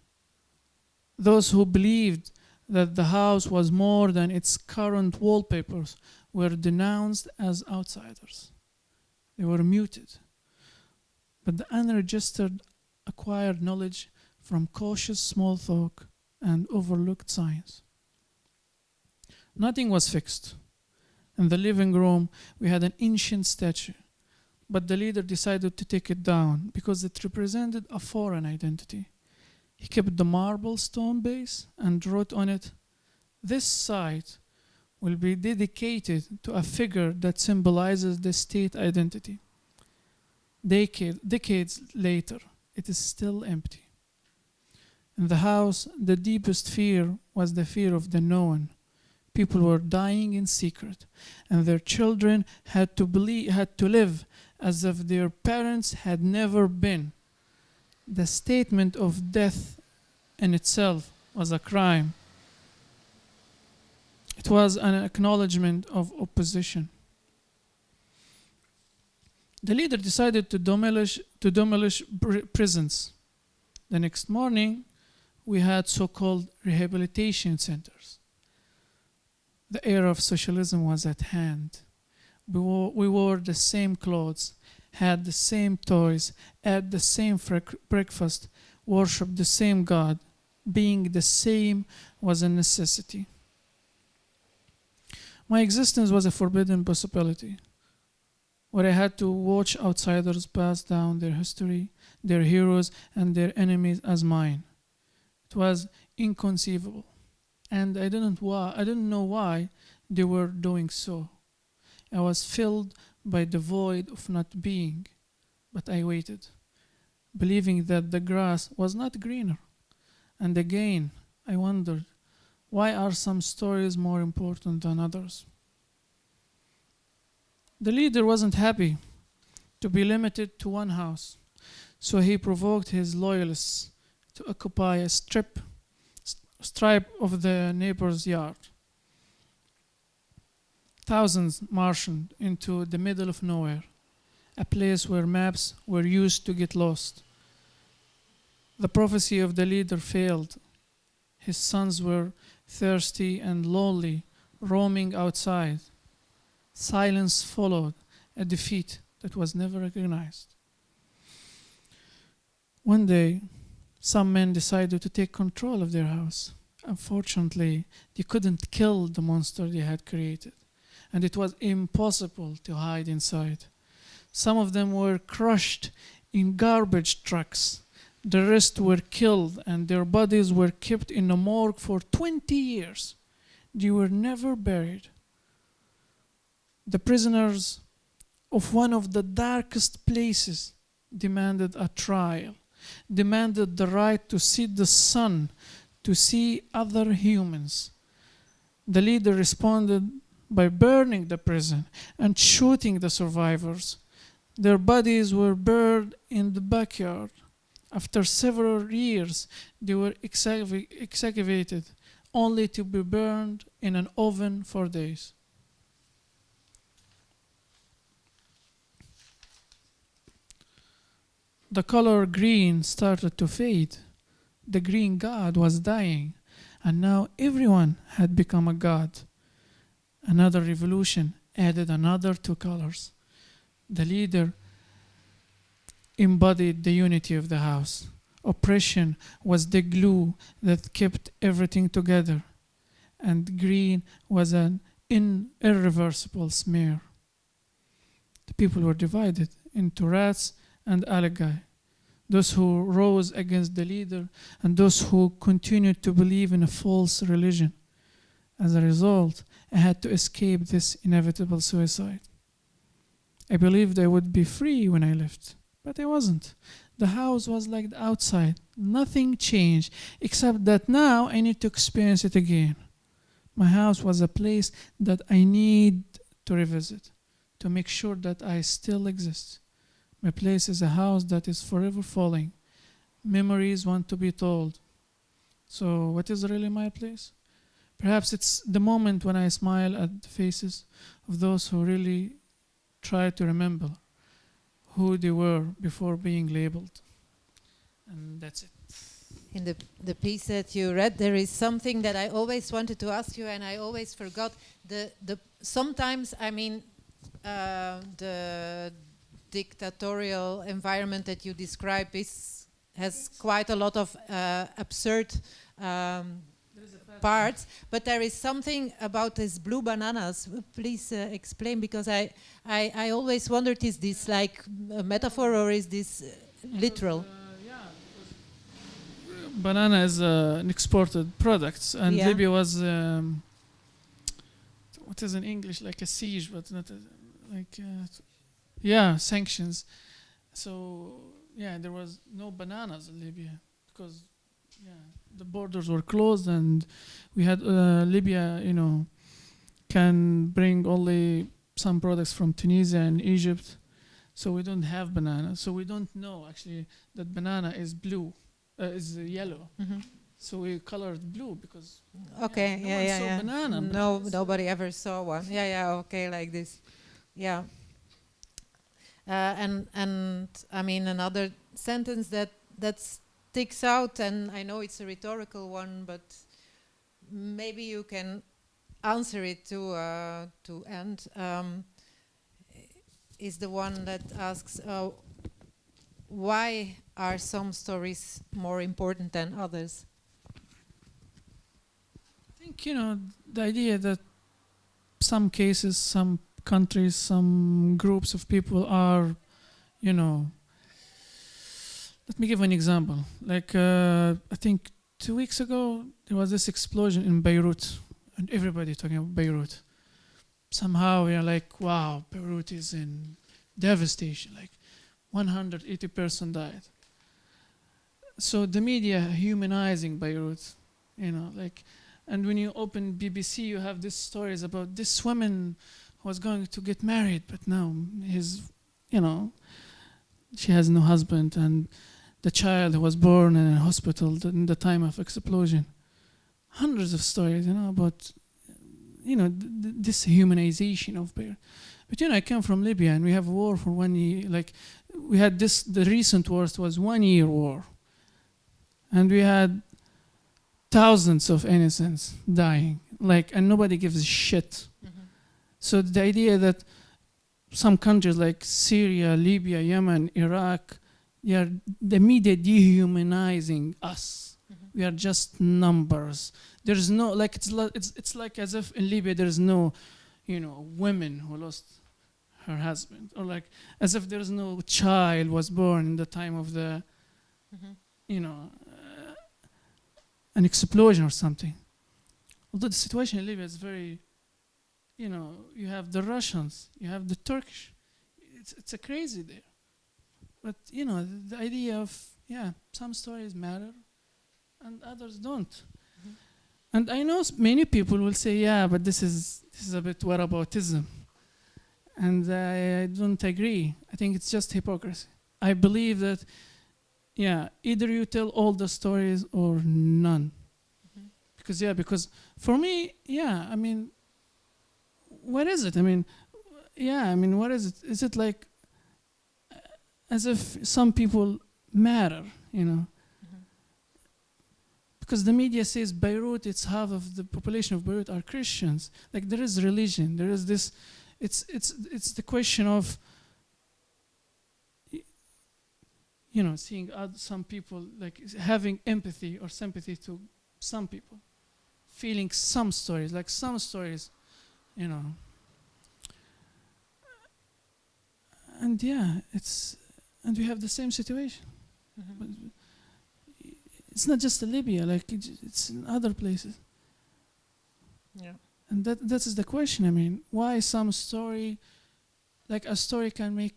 Those who believed that the house was more than its current wallpapers were denounced as outsiders. They were muted. But the unregistered acquired knowledge from cautious small talk and overlooked signs. Nothing was fixed. In the living room, we had an ancient statue, but the leader decided to take it down because it represented a foreign identity. He kept the marble stone base and wrote on it, "This site will be dedicated to a figure that symbolizes the state identity." Decades later, it is still empty. In the house, the deepest fear was the fear of the known. People were dying in secret, and their children had to live as if their parents had never been. The statement of death in itself was a crime. It was an acknowledgement of opposition. The leader decided to demolish prisons. The next morning, we had so-called rehabilitation centers. The era of socialism was at hand. We wore the same clothes, had the same toys, ate the same breakfast, worshipped the same God. Being the same was a necessity. My existence was a forbidden possibility, where I had to watch outsiders pass down their history, their heroes, and their enemies as mine. It was inconceivable, and I didn't know why they were doing so. I was filled by the void of not being, but I waited, believing that the grass was not greener. And again, I wondered, why are some stories more important than others? The leader wasn't happy to be limited to one house, so he provoked his loyalists to occupy a stripe of the neighbor's yard. Thousands marched into the middle of nowhere, a place where maps were used to get lost. The prophecy of the leader failed. His sons were thirsty and lonely, roaming outside. Silence followed, a defeat that was never recognized. One day, some men decided to take control of their house. Unfortunately, they couldn't kill the monster they had created, and it was impossible to hide inside. Some of them were crushed in garbage trucks. The rest were killed, and their bodies were kept in a morgue for 20 years. They were never buried. The prisoners of one of the darkest places demanded a trial, demanded the right to see the sun, to see other humans. The leader responded by burning the prison and shooting the survivors. Their bodies were buried in the backyard. After several years, they were excavated, only to be burned in an oven for days. The color green started to fade. The green god was dying, and now everyone had become a god. Another revolution added another 2 colors. The leader embodied the unity of the house. Oppression was the glue that kept everything together, and green was an irreversible smear. The people were divided into rats and algae, those who rose against the leader and those who continued to believe in a false religion. As a result, I had to escape this inevitable suicide. I believed I would be free when I left, but I wasn't. The house was like the outside. Nothing changed, except that now I need to experience it again. My house was a place that I need to revisit, to make sure that I still exist. My place is a house that is forever falling. Memories want to be told. So what is really my place? Perhaps it's the moment when I smile at the faces of those who really try to remember who they were before being labeled. And that's it. In the piece that you read, there is something that I always wanted to ask you and I always forgot. Sometimes, I mean, dictatorial environment that you describe has quite a lot of absurd parts, but there is something about these blue bananas. Please explain, because I always wondered, is this like a metaphor or is this literal? Banana is an exported product, and Libya was what is in English, like a siege, but not sanctions. So there was no bananas in Libya because the borders were closed, and we had Libya, can bring only some products from Tunisia and Egypt. So we don't have banana. So we don't know actually that banana is blue, is yellow. Mm-hmm. So we colored blue because no one saw banana. No, nobody ever saw one. Okay, like this. Yeah. And I mean, another sentence that sticks out, and I know it's a rhetorical one, but maybe you can answer it to end. Is the one that asks, why are some stories more important than others? I think, the idea that some cases, some countries, some groups of people are, let me give an example. Like, I think 2 weeks ago, there was this explosion in Beirut, and everybody talking about Beirut. Somehow we are like, wow, Beirut is in devastation, like 180 persons died. So the media humanizing Beirut, and when you open BBC, you have these stories about this woman who was going to get married, but now she has no husband, and the child who was born in a hospital in the time of explosion. Hundreds of stories, about this humanization of Beirut. But I came from Libya, and we have a war for 1 year. Like, we had the recent worst was 1 year war. And we had thousands of innocents dying, and nobody gives a shit. Mm-hmm. So the idea that some countries like Syria, Libya, Yemen, Iraq, the media dehumanizing us. Mm-hmm. We are just numbers. There's no, it's like as if in Libya there's no, women who lost her husband, or like as if there's no child was born in the time of the, an explosion or something. Although the situation in Libya is very, you have the Russians, you have the Turkish. It's a crazy there. But, the idea of, some stories matter and others don't. Mm-hmm. And I know many people will say, but this is a bit whataboutism. And I don't agree. I think it's just hypocrisy. I believe that, either you tell all the stories or none. Mm-hmm. Because for me, I mean, what is it? I mean, what is it? Is it like as if some people matter, Mm-hmm. Because the media says Beirut, it's half of the population of Beirut are Christians. Like, there is religion, there is this. It's the question of, seeing some people, like having empathy or sympathy to some people, feeling some stories, and and we have the same situation. Mm-hmm. But it's not just in Libya, it's in other places. Yeah. And that is the question. I mean, why some story, like a story can make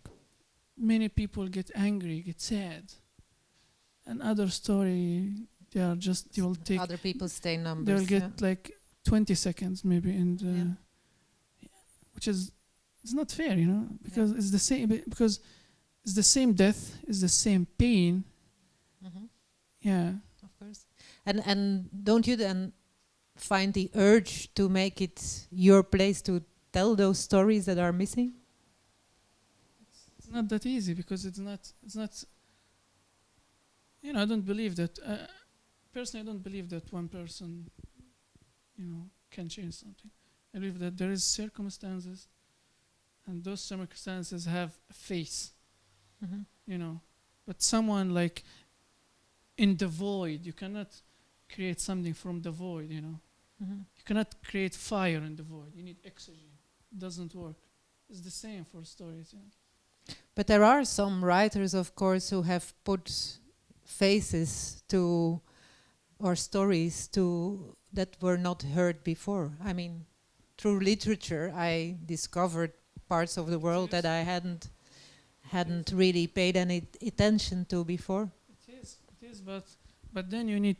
many people get angry, get sad, and other story they will take. Other people stay numbers. They'll get like 20 seconds maybe, and which is, it's not fair, because it's the same. Because it's the same death, it's the same pain. Mm-hmm. Yeah. Of course. And don't you then find the urge to make it your place to tell those stories that are missing? It's not that easy, because it's not. I don't believe that. Personally, I don't believe that one person, can change something. I believe that there is circumstances, and those circumstances have a face. you know. But someone like in the void, you cannot create something from the void, you know. You cannot create fire in the void. You need oxygen. It doesn't work. It's the same for stories, But there are some writers, of course, who have put faces to, or stories to, that were not heard before. I mean, through literature, I discovered parts of the world that I hadn't really paid any attention to before. It is, but then you need,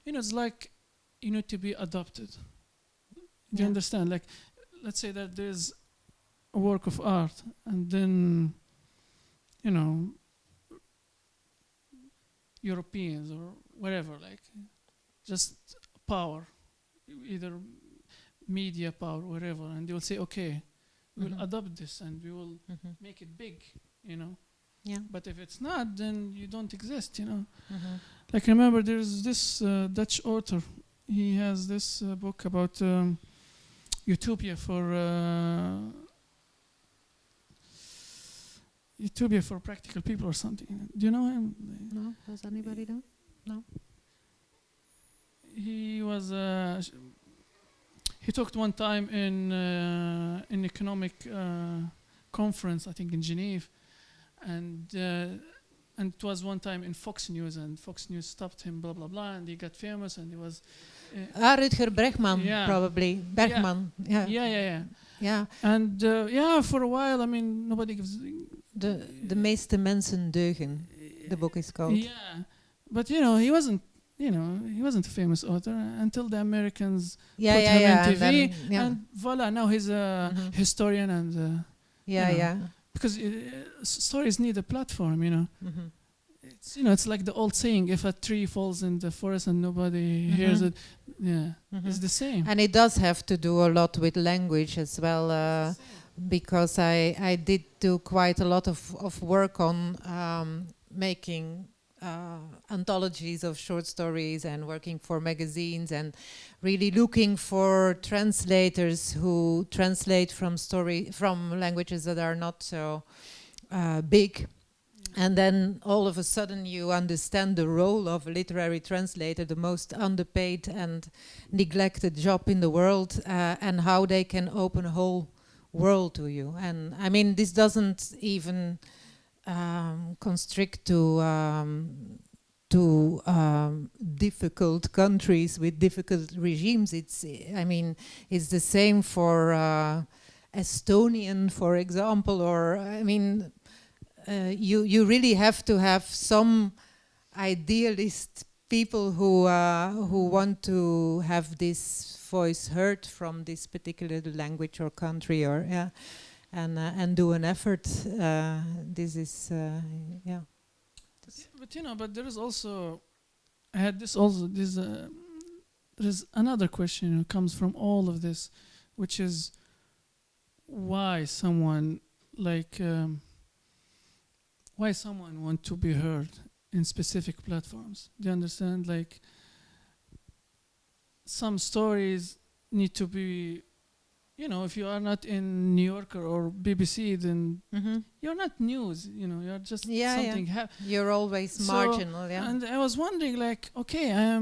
it's like you need to be adopted. Do you understand? Like, let's say that there's a work of art, and then, Europeans or whatever, like, just power, either media power, whatever, and they will say, okay, we'll adopt this and we will make it big, Yeah. But if it's not, then you don't exist, Like, remember, there's this Dutch author. He has this book about utopia for practical people or something. Do you know him? No? Does anybody know? No? He was. He talked one time in an economic conference, I think in Geneva, and it was one time in Fox News, and Fox News stopped him, blah blah blah, and he got famous, and he was. Rutger Bregman, probably. Bergman. Yeah. And for a while, I mean, nobody gives. De meeste mensen deugen. The book is called. Yeah, but he wasn't. He wasn't a famous author until the Americans put him in TV, and voila, now he's a historian and because stories need a platform, It's it's like the old saying: if a tree falls in the forest and nobody hears it, it's the same. And it does have to do a lot with language as well, because I did do quite a lot of work on making anthologies of short stories and working for magazines and really looking for translators who translate from languages that are not so big. And then all of a sudden you understand the role of a literary translator, the most underpaid and neglected job in the world, and how they can open a whole world to you. And I mean, this doesn't even constrict to difficult countries with difficult regimes. It's the same for Estonian, for example, or you really have to have some idealist people who want to have this voice heard from this particular language or country, and do an effort. This is But there is also, I had this also. There is another question comes from all of this, which is why someone want to be heard in specific platforms. Do you understand? Like, some stories need to be, if you are not in New Yorker or BBC, then you're not news. You're just something. You're always marginal. Yeah. And I was wondering, okay, I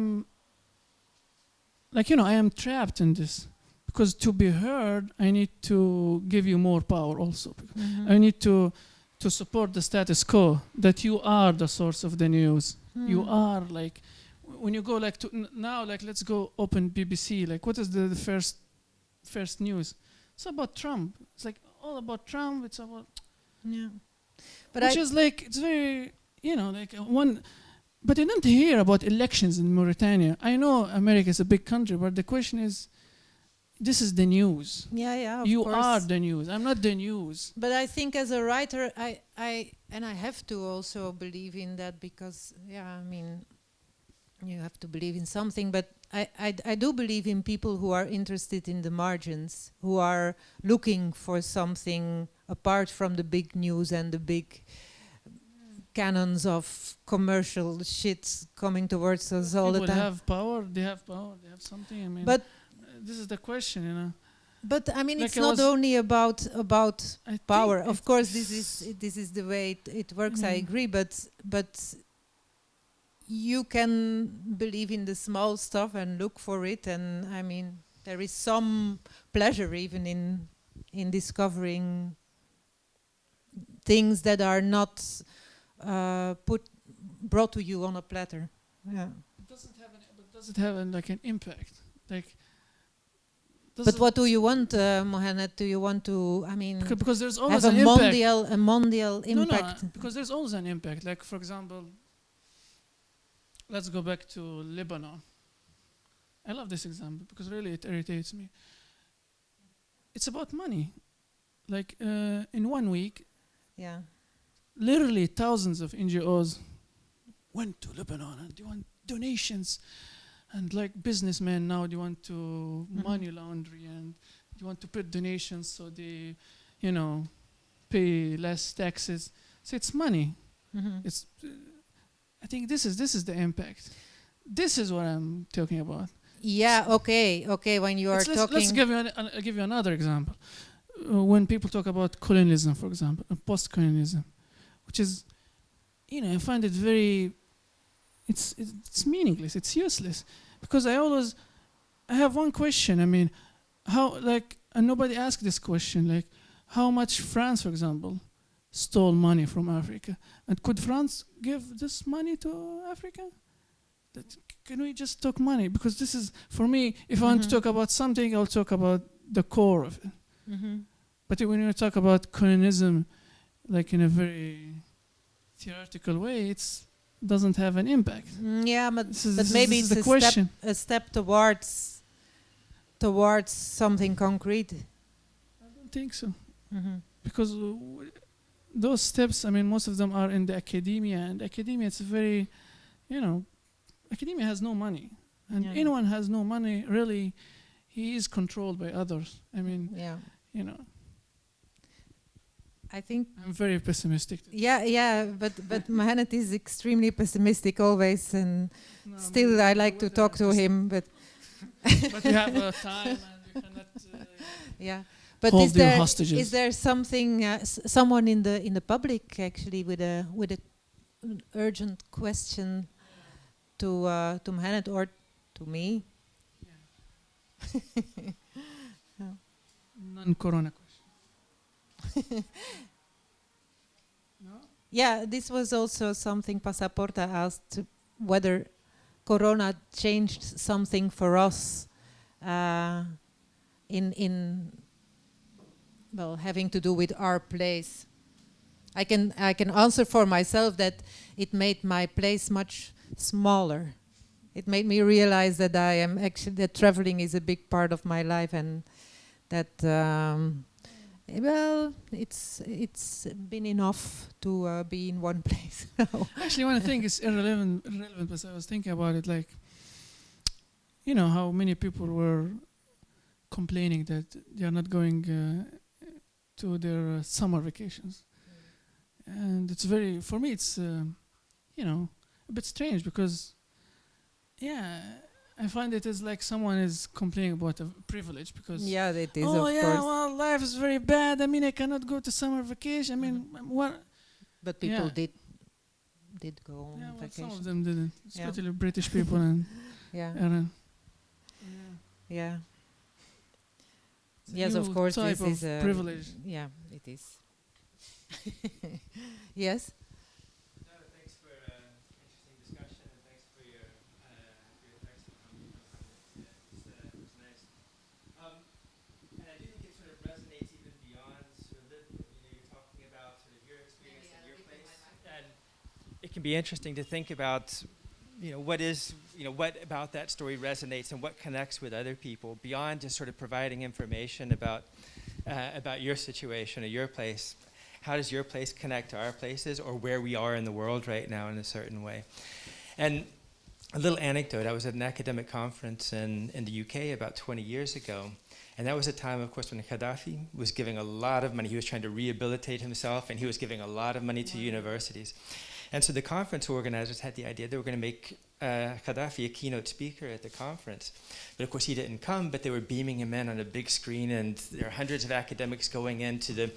am trapped in this, because to be heard, I need to give you more power also. I need to support the status quo, that you are the source of the news. You are, when you go now, let's go open BBC. What is the first news? It's about Trump. It's all about Trump. It's about but which is it's very one. But you don't hear about elections in Mauritania. I know America is a big country, but the question is, this is the news. You are the news. I'm not the news. But I think as a writer, I have to also believe in that, because you have to believe in something. But I do believe in people who are interested in the margins, who are looking for something apart from the big news and the big cannons of commercial shit coming towards us all the time. People have power. They have power. They have something. But this is the question, But I mean, Like it's I not was- only about I power. think Of course, this is the way it works. I agree, but you can believe in the small stuff and look for it, and I mean, there is some pleasure even in discovering things that are not brought to you on a platter. Yeah. Does it have like an impact? Like, But what do you want, Muhanned? Do you want to? I mean, because there's always have an impact. a mondial impact. No, because there's always an impact. Like, for example, let's go back to Lebanon. I love this example because really it irritates me. It's about money. Like in 1 week, Yeah. literally thousands of NGOs went to Lebanon and they want donations. And like businessmen now, they want to money laundry and they want to put donations so they, pay less taxes. So it's money. It's. I think this is the impact. This is what I'm talking about. Yeah. Okay. Okay. When you are talking, Let's give you another example. When people talk about colonialism, for example, post-colonialism, which is, I find it very. It's meaningless. It's useless because I have one question. I mean, how and nobody asked this question. Like, how much France, for example, stole money from Africa, and could France give this money to Africa? Can we just talk money? Because this is, for me, if I want to talk about something, I'll talk about the core of it. But when you talk about colonialism, like in a very theoretical way, it doesn't have an impact. Yeah, but maybe it's a step towards something concrete. I don't think so. Because those steps, I mean, most of them are in the academia, and academia, it's very, academia has no money. And anyone has no money, really, he is controlled by others. I mean, I think I'm very pessimistic. But Muhanned is extremely pessimistic always, and still I like to talk to him. But but you have time, and you cannot. But hold is there something, someone in the public actually with an urgent question to Muhanned or to me? Non-corona question. No? Yeah, this was also something Passaporta asked, whether Corona changed something for us in having to do with our place. I can answer for myself that it made my place much smaller. It made me realize that that traveling is a big part of my life, and that it's been enough to be in one place. Actually, one thing is irrelevant, but I was thinking about it, like, how many people were complaining that they are not going to their summer vacations. And it's for me, it's, a bit strange because, I find it is like someone is complaining about a privilege because it is. Oh of yeah, course. well, life is very bad. I mean, I cannot go to summer vacation. I mean, what? But people did go on vacation. Some of them didn't, especially British people and Aaron. Yeah. Yes, of course. Type this is of privilege. Yeah, it is. Yes. Thanks for interesting discussion, and thanks for your text. It was nice. And I do think it sort of resonates even beyond sort of you're talking about sort of your experience and your place. And it can be interesting to think about, what about that story resonates and what connects with other people beyond just sort of providing information about your situation or your place. How does your place connect to our places or where we are in the world right now in a certain way? And a little anecdote, I was at an academic conference in the UK about 20 years ago. And that was a time, of course, when Gaddafi was giving a lot of money. He was trying to rehabilitate himself, and he was giving a lot of money to universities. And so the conference organizers had the idea they were going to make Gaddafi a keynote speaker at the conference. But of course he didn't come, but they were beaming him in on a big screen, and there are hundreds of academics going into the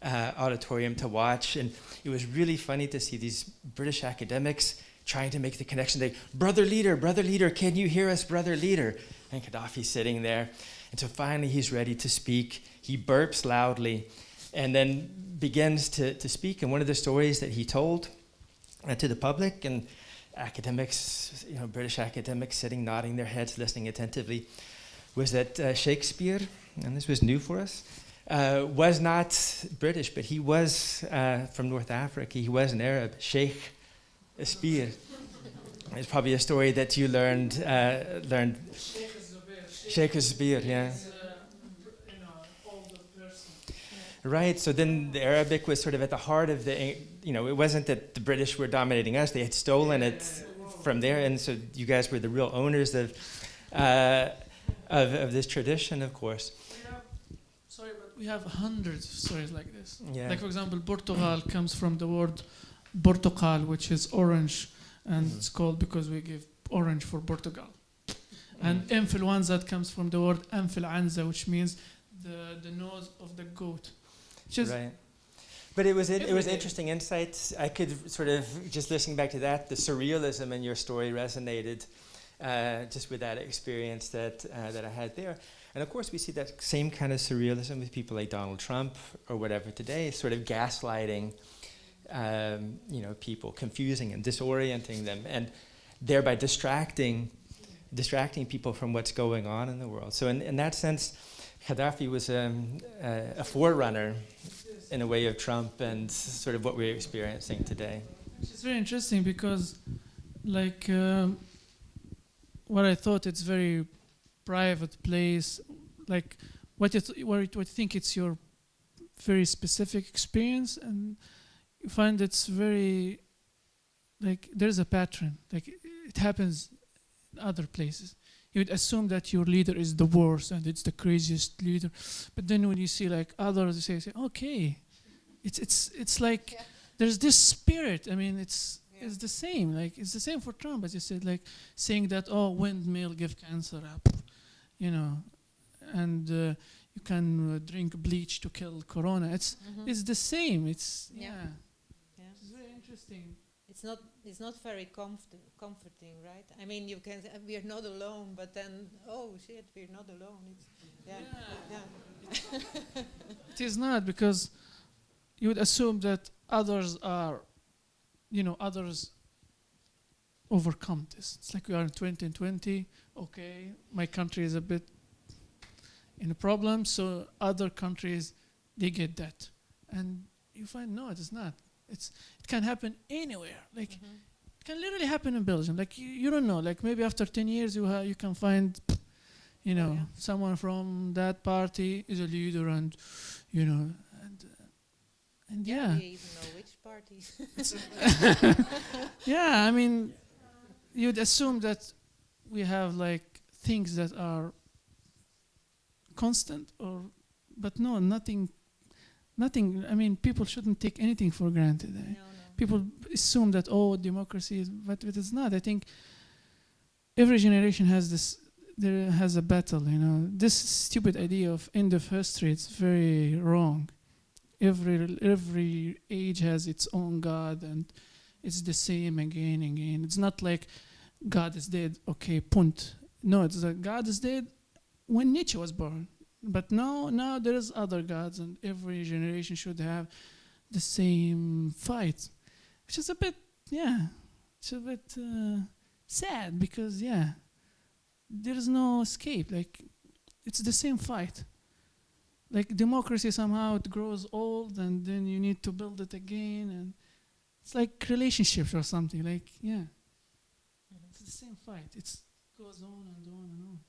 auditorium to watch. And it was really funny to see these British academics trying to make the connection. They, brother leader, can you hear us, brother leader? And Gaddafi's sitting there. And so finally he's ready to speak. He burps loudly and then begins to speak. And one of the stories that he told to the public, and academics, British academics sitting, nodding their heads, listening attentively, was that Shakespeare, and this was new for us, was not British, but he was from North Africa. He was an Arab, Sheikh Spear. It's probably a story that you learned. Sheikh Spear, yeah. Right, so then the Arabic was sort of at the heart of the, it wasn't that the British were dominating us, they had stolen it from there, and so you guys were the real owners of this tradition, of course. We have hundreds of stories like this. Yeah. Like, for example, Portugal comes from the word Portugal, which is orange, and it's called because we give orange for Portugal. And influenza comes from the word influenza, which means the nose of the goat. Right. But it was interesting insights. I could sort of, just listening back to that, the surrealism in your story resonated just with that experience that I had there. And of course we see that same kind of surrealism with people like Donald Trump or whatever today, sort of gaslighting people, confusing and disorienting them, and thereby distracting people from what's going on in the world. So in that sense, Gaddafi was a forerunner in a way of Trump and sort of what we're experiencing today. It's very interesting because, like, what I thought it's very private place, like what you think it's your very specific experience, and you find it's very, like, there's a pattern, like it happens in other places. You would assume that your leader is the worst and it's the craziest leader, but then when you see like others, you say okay, it's like there's this spirit. I mean, it's the same. Like it's the same for Trump, as you said, like saying that windmill give cancer up, and you can drink bleach to kill corona. It's the same. It's It's very interesting. It's not very comforting, right? I mean, you can say, we are not alone, but then, oh shit, we're not alone. It is not, because you would assume that others are, others overcome this. It's like we are in 2020. Okay, my country is a bit in a problem, so other countries, they get that. And you find, no, it is not. It can happen anywhere. Like it can literally happen in Belgium. Like you don't know. Like maybe after 10 years you can find, someone from that party is a leader, and yeah. We even know which party. Yeah, I mean, you'd assume that we have like things that are constant, but no, nothing. I mean, people shouldn't take anything for granted. No. People assume that, democracy is, but it's not. I think every generation has a battle, This stupid idea of end of history, it's very wrong. Every age has its own God, and it's the same again and again. It's not like God is dead, okay, punt. No, it's like God is dead when Nietzsche was born. But now there is other gods, and every generation should have the same fight, which is a bit, it's a bit sad, because there is no escape. Like it's the same fight. Like democracy, somehow it grows old, and then you need to build it again, and it's like relationships or something. Like it's the same fight. It goes on and on and on.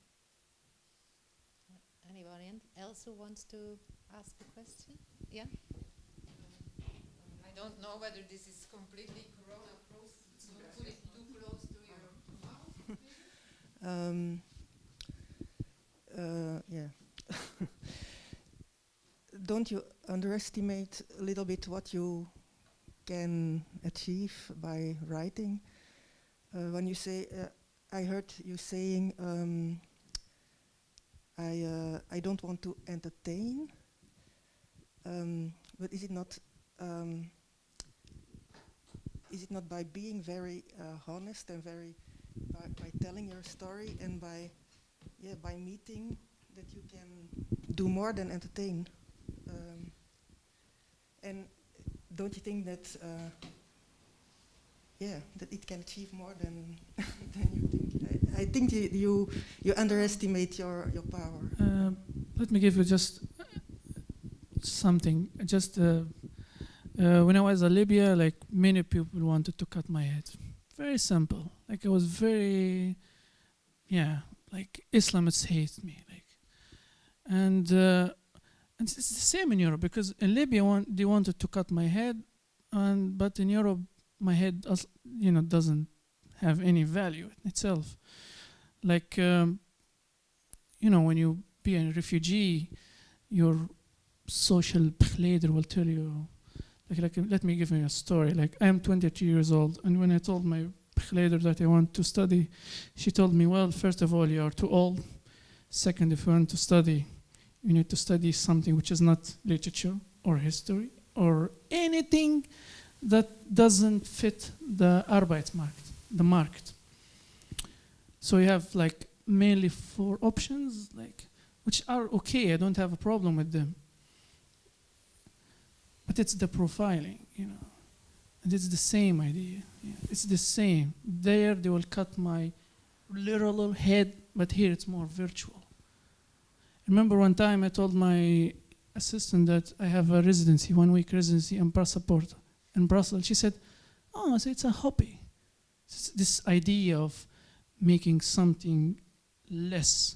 Anyone else who wants to ask a question? Yeah? I don't know whether this is completely corona-proof. So put it too close to your mouth. Don't you underestimate a little bit what you can achieve by writing. When you say, I heard you saying, I don't want to entertain, but is it not by being very honest and very by telling your story and by meeting that you can do more than entertain? And don't you think that that it can achieve more than than you think? I think you underestimate your power. Let me give you just something. Just when I was in Libya, like many people wanted to cut my head. Very simple. Like I was very, like Islamists hate me. Like, and it's the same in Europe because in Libya they wanted to cut my head, but in Europe my head, doesn't have any value in itself. Like, when you be a refugee, your social leader will tell you, like, let me give you a story. Like, I am 22 years old, and when I told my leader that I want to study, she told me, well, first of all, you are too old. Second, if you want to study, you need to study something which is not literature or history or anything that doesn't fit the Arbeitsmarkt, the market. So you have like mainly 4 options, like which are okay. I don't have a problem with them. But it's the profiling, and it's the same idea. Yeah. It's the same. There they will cut my literal head, but here it's more virtual. Remember one time I told my assistant that I have a residency, 1-week residency in Porta in Brussels. She said, "Oh, so it's a hobby." It's this idea of making something less,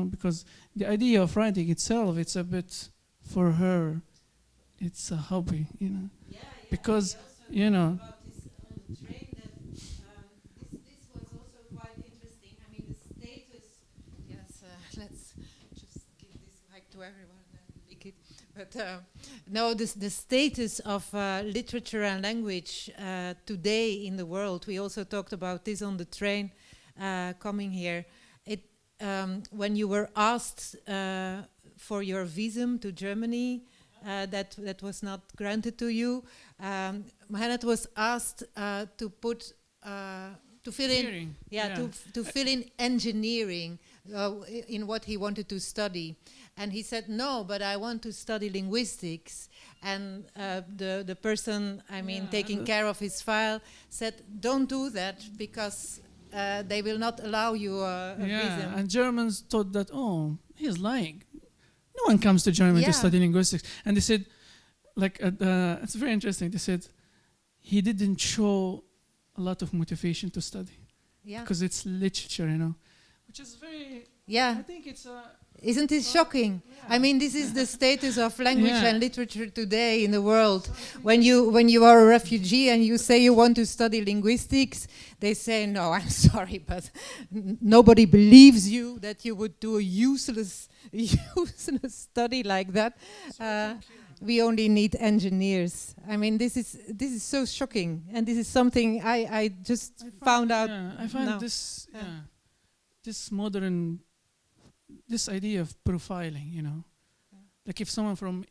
because the idea of writing itself, it's a bit for her. It's a hobby, because about this on the train that this was also quite interesting. I mean, the status. Yes, let's just give this mic to everyone and leak it. But no, the status of literature and language today in the world. We also talked about this on the train coming here. When you were asked for your visum to Germany. That was not granted to you. Muhanned was asked to put to fill in, to fill in engineering in what he wanted to study, and he said no, but I want to study linguistics. And the person, taking care of his file, said don't do that because they will not allow you a visum. And Germans thought that he's lying. No one comes to Germany to study linguistics. And they said, it's very interesting. They said he didn't show a lot of motivation to study. Yeah. Because it's literature, which is very... Yeah. I think it's... Isn't it shocking? Yeah. I mean, this is the status of language and literature today in the world. When you are a refugee and you say you want to study linguistics, they say, no, I'm sorry, but nobody believes you that you would do a useless study like that. We only need engineers. I mean, this is so shocking, and this is something I just found out. I find now. This modern, this idea of profiling, like if someone from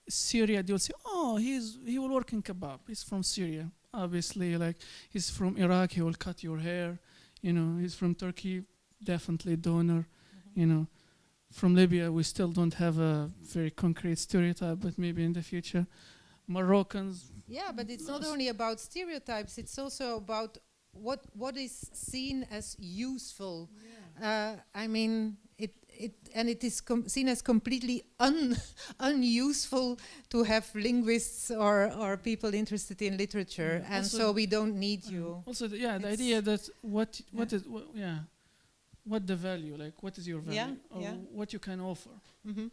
Syria, they will say, oh, he will work in kebab. He's from Syria, obviously. Like he's from Iraq, he will cut your hair. He's from Turkey, definitely donor. From Libya, we still don't have a very concrete stereotype, but maybe in the future, Moroccans. Yeah, but it's not only about stereotypes; it's also about what is seen as useful. Yeah. It is seen as completely unuseful to have linguists or people interested in literature, and so we don't need you. Also, the idea that what the value, like what is your value, or what you can offer. Mm-hmm.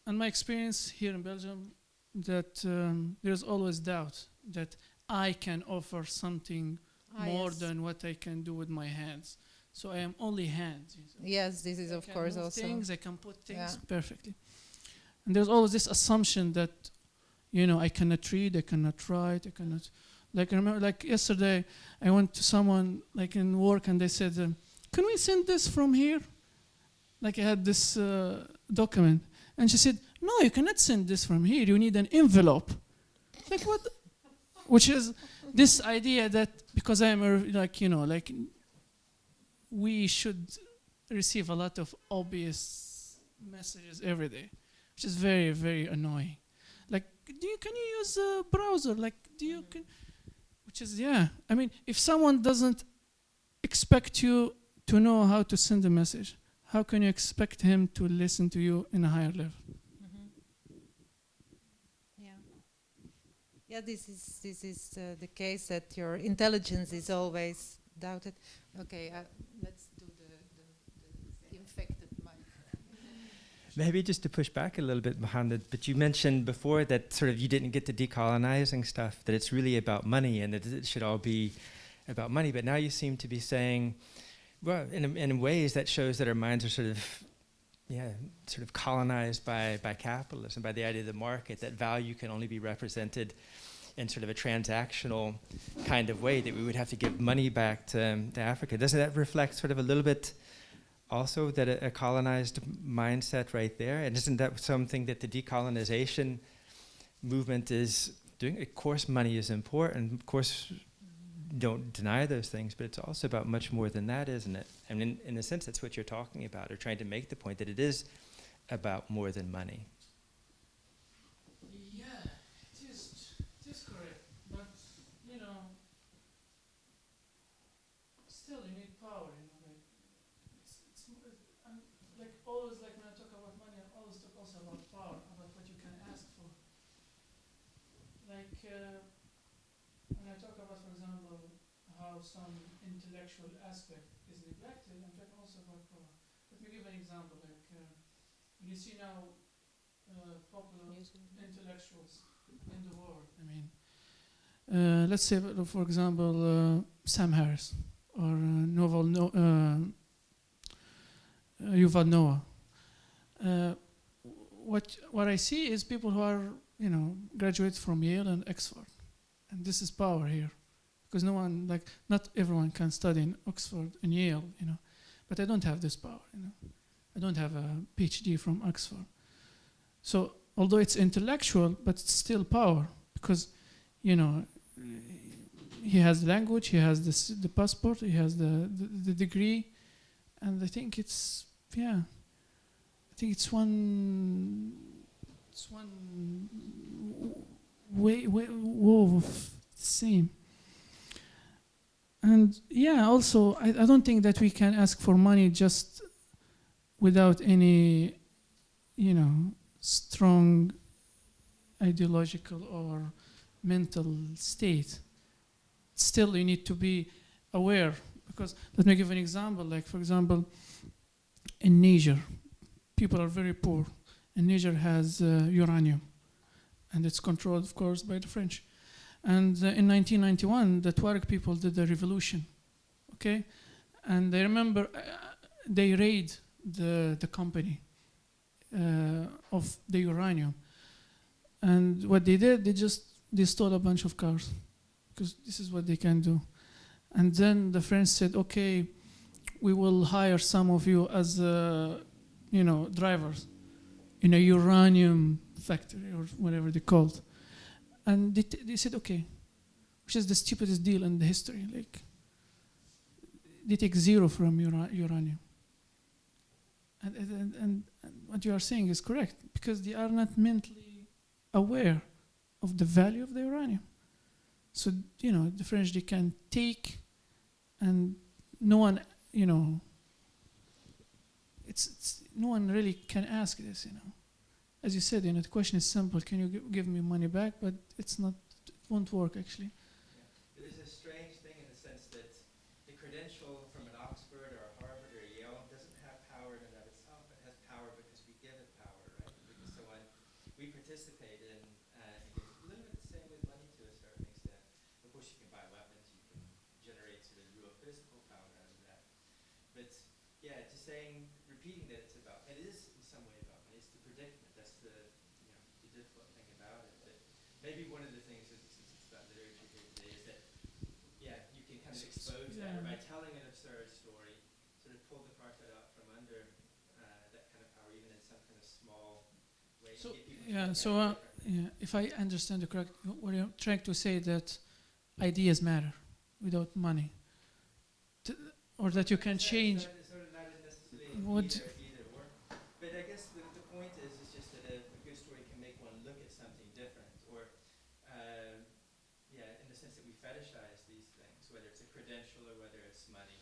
And my experience here in Belgium, that there's always doubt that I can offer something more than what I can do with my hands. So I am only hands. Yes, this is of course also. I can put things perfectly. And there's always this assumption that, I cannot read, I cannot write, I cannot. Like I remember, like yesterday, I went to someone like in work, and they said, "Can we send this from here?" Like I had this document, and she said, "No, you cannot send this from here. You need an envelope." Like what? Which is this idea that because I'm like we should receive a lot of obvious messages every day, which is very, very annoying. Like, can you use a browser? Like, which is, yeah. I mean, if someone doesn't expect you to know how to send a message, how can you expect him to listen to you in a higher level? Yeah. Yeah, this is the case that your intelligence is always doubted. Okay, let's do the infected mic. Maybe just to push back a little bit, Muhanned, but you mentioned before that sort of you didn't get to decolonizing stuff, that it's really about money and that it should all be about money. But now you seem to be saying, well, in ways that shows that our minds are sort of colonized by capitalism, by the idea of the market, that value can only be represented in sort of a transactional kind of way, that we would have to give money back to Africa. Doesn't that reflect sort of a little bit also that a colonized mindset right there? And isn't that something that the decolonization movement is doing? Of course, money is important. Of course, don't deny those things, but it's also about much more than that, isn't it? And in a sense, that's what you're talking about, or trying to make the point that it is about more than money. Yeah, it is correct. But, still you need power, like always, like when I talk about money, I always talk also about power, about what you can ask for. Like when I talk about, for example, how some intellectual aspect is neglected, I'm talking also about power. Let me give an example. Like when you see now popular intellectuals in the world. I mean, let's say, for example, Sam Harris or Yuval Noah. What I see is people who are, graduates from Yale and Oxford, and this is power here, because not everyone can study in Oxford and Yale, but I don't have this power, I don't have a PhD from Oxford. So although it's intellectual, but it's still power, because, he has language, he has the passport, he has the degree, and I think it's one way of the same. And also I don't think that we can ask for money just without any, strong ideological or mental state. Still, you need to be aware, because let me give an example. Like, for example, in Niger, people are very poor, and Niger has uranium, and it's controlled, of course, by the French. And in 1991, the Tuareg people did a revolution, okay? And I remember they raid the company of the uranium. And what they did, they stole a bunch of cars, because this is what they can do. And then the French said, okay, we will hire some of you as drivers in a uranium factory or whatever they called. And they said, okay, which is the stupidest deal in the history. Like, they take zero from uranium. And what you are saying is correct, because they are not mentally aware of the value of the uranium. So, the French, they can take, and no one, no one really can ask this, As you said, the question is simple. Can you give me money back? But it won't work, actually. Yeah. It is a strange thing in the sense that the credential from an Oxford or a Harvard or a Yale doesn't have power in and of itself. It has power because we give it power, right? Because so when we participate in a little bit the same with money to a certain extent. Of course, you can buy weapons, you can generate sort of real physical power out of that. But yeah, just repeating that it's about, it is in some way about money. It's the predicament. That's the difficult thing about it. But maybe one of the things is, since it's about literature here today, is that you can kind of expose that, or by telling an absurd story, sort of pull the carpet out from under that kind of power, even in some kind of small way. So get people if I understand you correct, what you're trying to say that ideas matter without money, or that you can change. Sort of not necessarily What? Either or. But I guess the point is just that a good story can make one look at something different, or in the sense that we fetishize these things, whether it's a credential or whether it's money.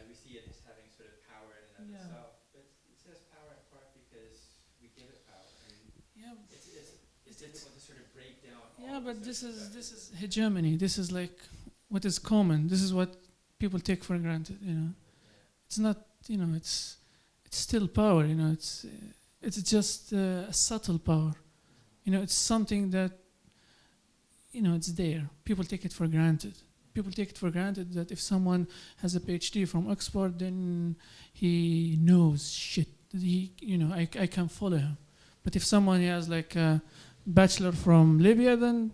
We see it as having sort of power in and of itself, but it says power in part because we give it power, and it's difficult to sort of break down. But this is hegemony. This is like what is common. This is what people take for granted. It's not. It's still power. It's just a subtle power. It's something that it's there. People take it for granted. People take it for granted that if someone has a PhD from Oxford, then he knows shit. That I can follow him. But if someone has like a bachelor from Libya, then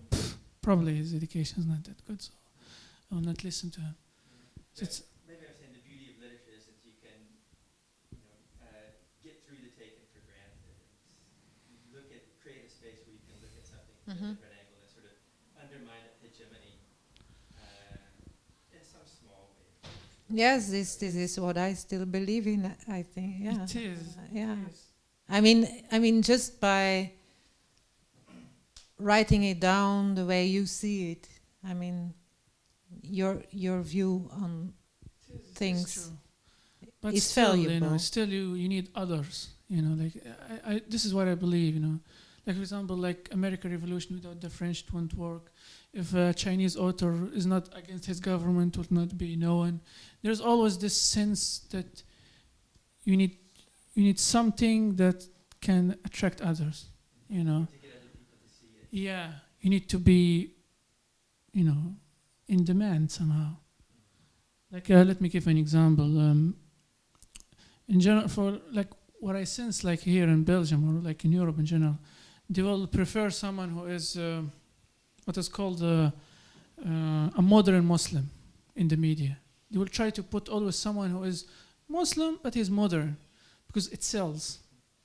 probably his education is not that good. So I will not listen to him. So it's maybe I'm saying the beauty of literature is that you can, get through the taken for granted. And create a space where you can look at something from a different angle and sort of undermine that hegemony in some small way. Yes, this is what I still believe in. I think, It is. Yeah. It is. I mean, just by writing it down the way you see it. I mean, your view on things but is still, valuable. Still you need others. Like I this is what I believe. Like for example, like American Revolution without the French it won't work. If a Chinese author is not against his government, would not be known. There's always this sense that you need something that can attract others. To get other people to see it. Yeah, you need to be, in demand somehow. Like, let me give an example. In general, for like what I sense, like here in Belgium or like in Europe in general, they will prefer someone who is what is called a modern Muslim in the media. They will try to put always someone who is Muslim but is modern because it sells.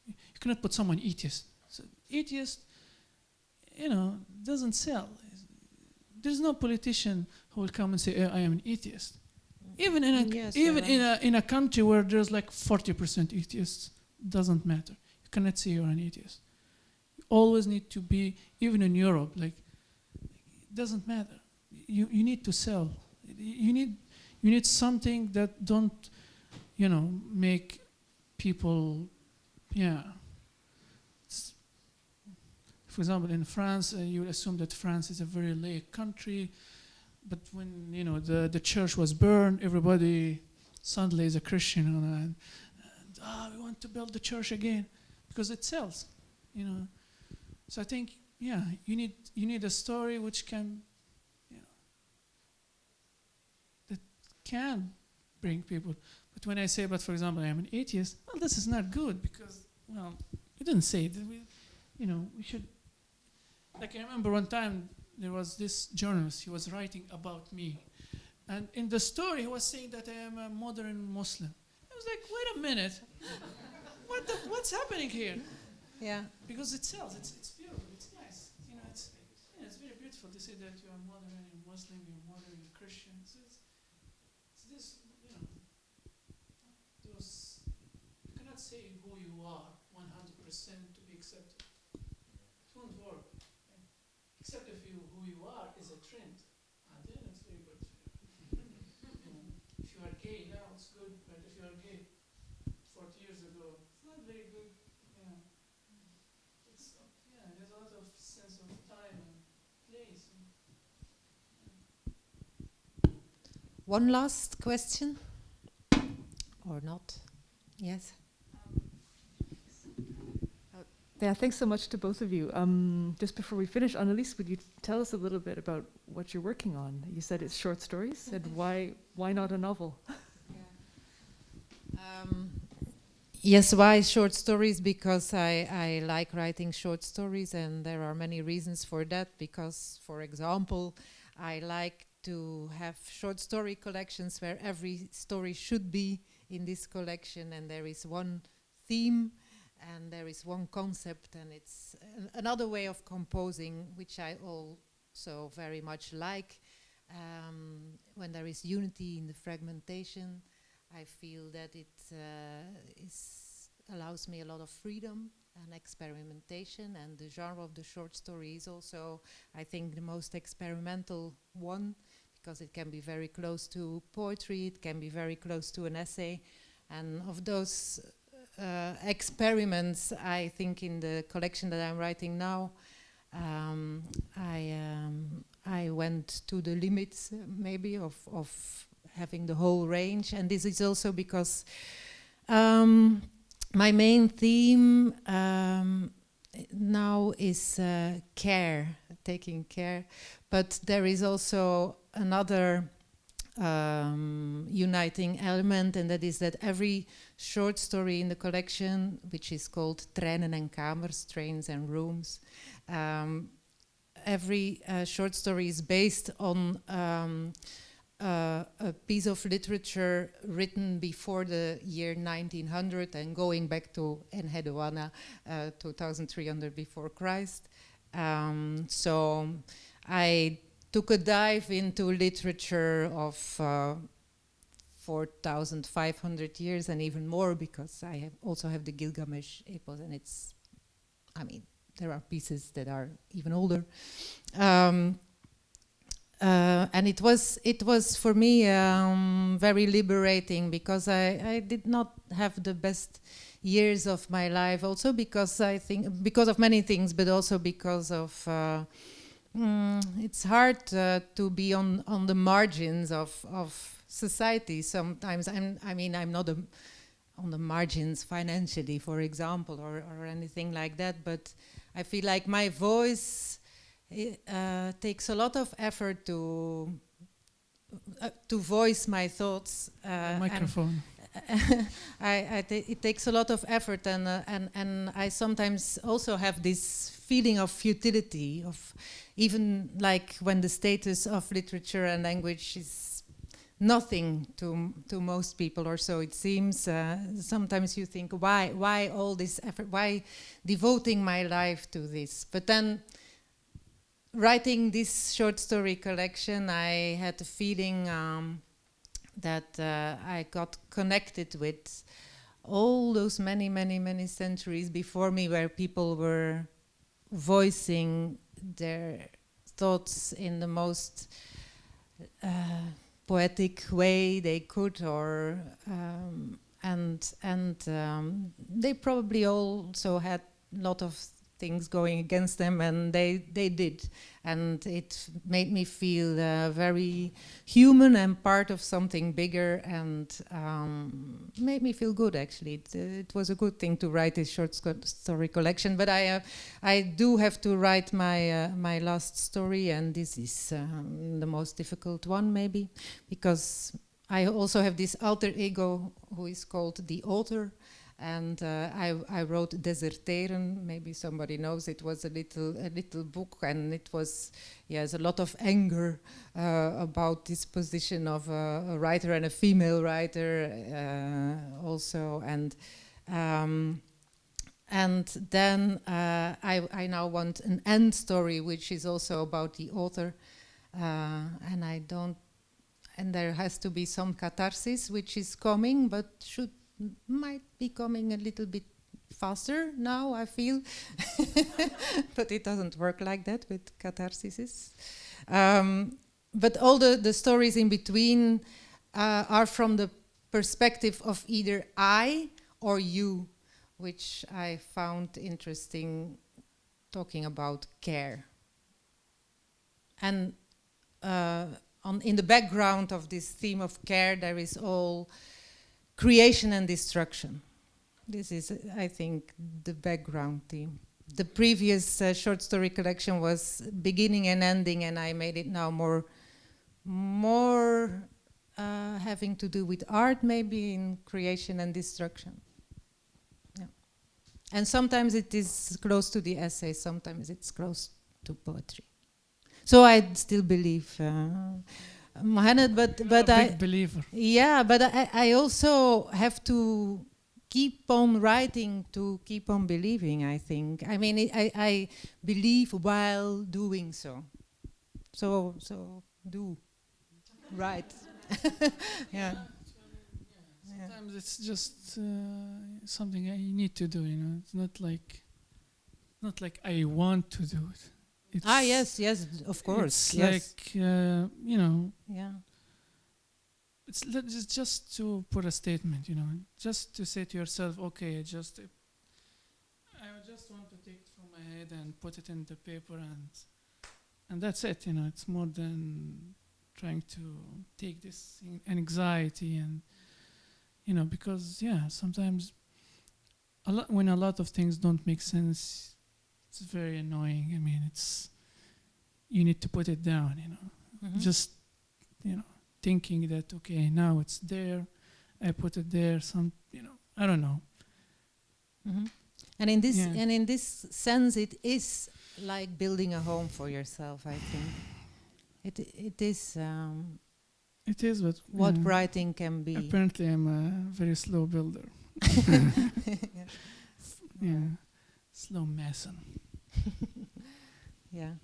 You cannot put someone atheist. So atheist, doesn't sell. There's no politician who will come and say, I am an atheist. Even in a country where there's like 40% atheists, doesn't matter. You cannot say you're an atheist. You always need to be, even in Europe, like it doesn't matter. You need to sell. You need something that don't, make people, For example, in France, you assume that France is a very laic country, but when the church was burned, everybody suddenly is a Christian, and we want to build the church again because it sells, So I think, you need a story which can, that can bring people. But when I say, for example, I am an atheist, well, this is not good because, we didn't say it. We should. Like I remember one time there was this journalist. He was writing about me, and in the story he was saying that I am a modern Muslim. I was like, wait a minute, what's happening here? Yeah. Because it sells. It's beautiful. It's nice. It's very beautiful to say that you are modern, you're Muslim, you're modern, you're Christian. It's this, those. You cannot say who you are 100% to be accepted. It won't work. Except if who you are is a trend. And then it's very good. If you are gay now, it's good. But if you are gay 40 years ago, it's not very good. There's a lot of sense of time and place. One last question? Or not? Yes. Yeah, thanks so much to both of you. Just before we finish, Annelies, would you tell us a little bit about what you're working on? You said it's short stories, and why not a novel? Yes, why short stories? Because I like writing short stories, and there are many reasons for that. Because, for example, I like to have short story collections where every story should be in this collection, and there is one theme, and there is one concept, and it's another way of composing, which I also very much like. When there is unity in the fragmentation, I feel that it allows me a lot of freedom and experimentation, and the genre of the short story is also, I think, the most experimental one, because it can be very close to poetry, it can be very close to an essay, and of those experiments, I think in the collection that I'm writing now, I went to the limits maybe of having the whole range, and this is also because my main theme now is care, taking care, but there is also another uniting element, and that is that every short story in the collection, which is called Treinen en Kamers, Trains and Rooms, every short story is based on a piece of literature written before the year 1900 and going back to Enheduanna, 2300 before Christ. So I took a dive into literature of 4,500 years and even more, because I also have the Gilgamesh epos, and it's, I mean, there are pieces that are even older. And it was for me very liberating, because I did not have the best years of my life, also because I think, because of many things, but also because of it's hard to be on the margins of society sometimes. I'm not on the margins financially, for example, or anything like that, but I feel like my voice takes a lot of effort to voice my thoughts. Microphone. It takes a lot of effort, and I sometimes also have this feeling of futility, of even like when the status of literature and language is nothing to most people, or so it seems. Sometimes you think, why all this effort? Why devoting my life to this? But then, writing this short story collection, I had the feeling that I got connected with all those many centuries before me, where people were voicing their thoughts in the most poetic way they could, or and they probably also had a lot of things going against them, and they did, and it made me feel very human and part of something bigger, and made me feel good, actually. It was a good thing to write this short story collection, but I do have to write my last story, and this is the most difficult one, maybe, because I also have this alter ego who is called the author. And I wrote Deserteren. Maybe somebody knows. It was a little book, and it was, yes, a lot of anger about this position of a writer and a female writer also. And then I now want an end story, which is also about the author, and I don't. And there has to be some catharsis, which is coming, but might be coming a little bit faster now, I feel. But it doesn't work like that with catharsis. But all the stories in between are from the perspective of either I or you, which I found interesting, talking about care. And in the background of this theme of care, there is all creation and destruction. This is, I think, the background theme. The previous short story collection was beginning and ending, and I made it now more having to do with art, maybe, in creation and destruction. And sometimes it is close to the essay, sometimes it's close to poetry. So I still believe Muhanned, but a I big believer. yeah, but I also have to keep on writing to keep on believing. I think. I mean, I believe while doing so. So do write. Yeah. Sometimes it's just something I need to do. You know, it's not like I want to do it. It's Yes, of course. It's yes. like you know. Yeah. It's just to put a statement, you know, just to say to yourself, okay, I just want to take it from my head and put it in the paper, and that's it, you know. It's more than trying to take this anxiety, and you know, because sometimes when a lot of things don't make sense, it's very annoying. I mean, you need to put it down, you know. Mhm. Just, you know, thinking that, okay, now it's there, I put it there, I don't know. Mhm. And in this Yeah. sense, it is like building a home for yourself. I think it is It is, but what writing can be. apparently I'm a very slow builder. Yeah, slow mason. Yeah.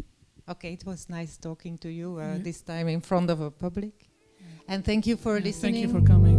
Okay, it was nice talking to you this time in front of a public. And thank you for listening. Thank you for coming.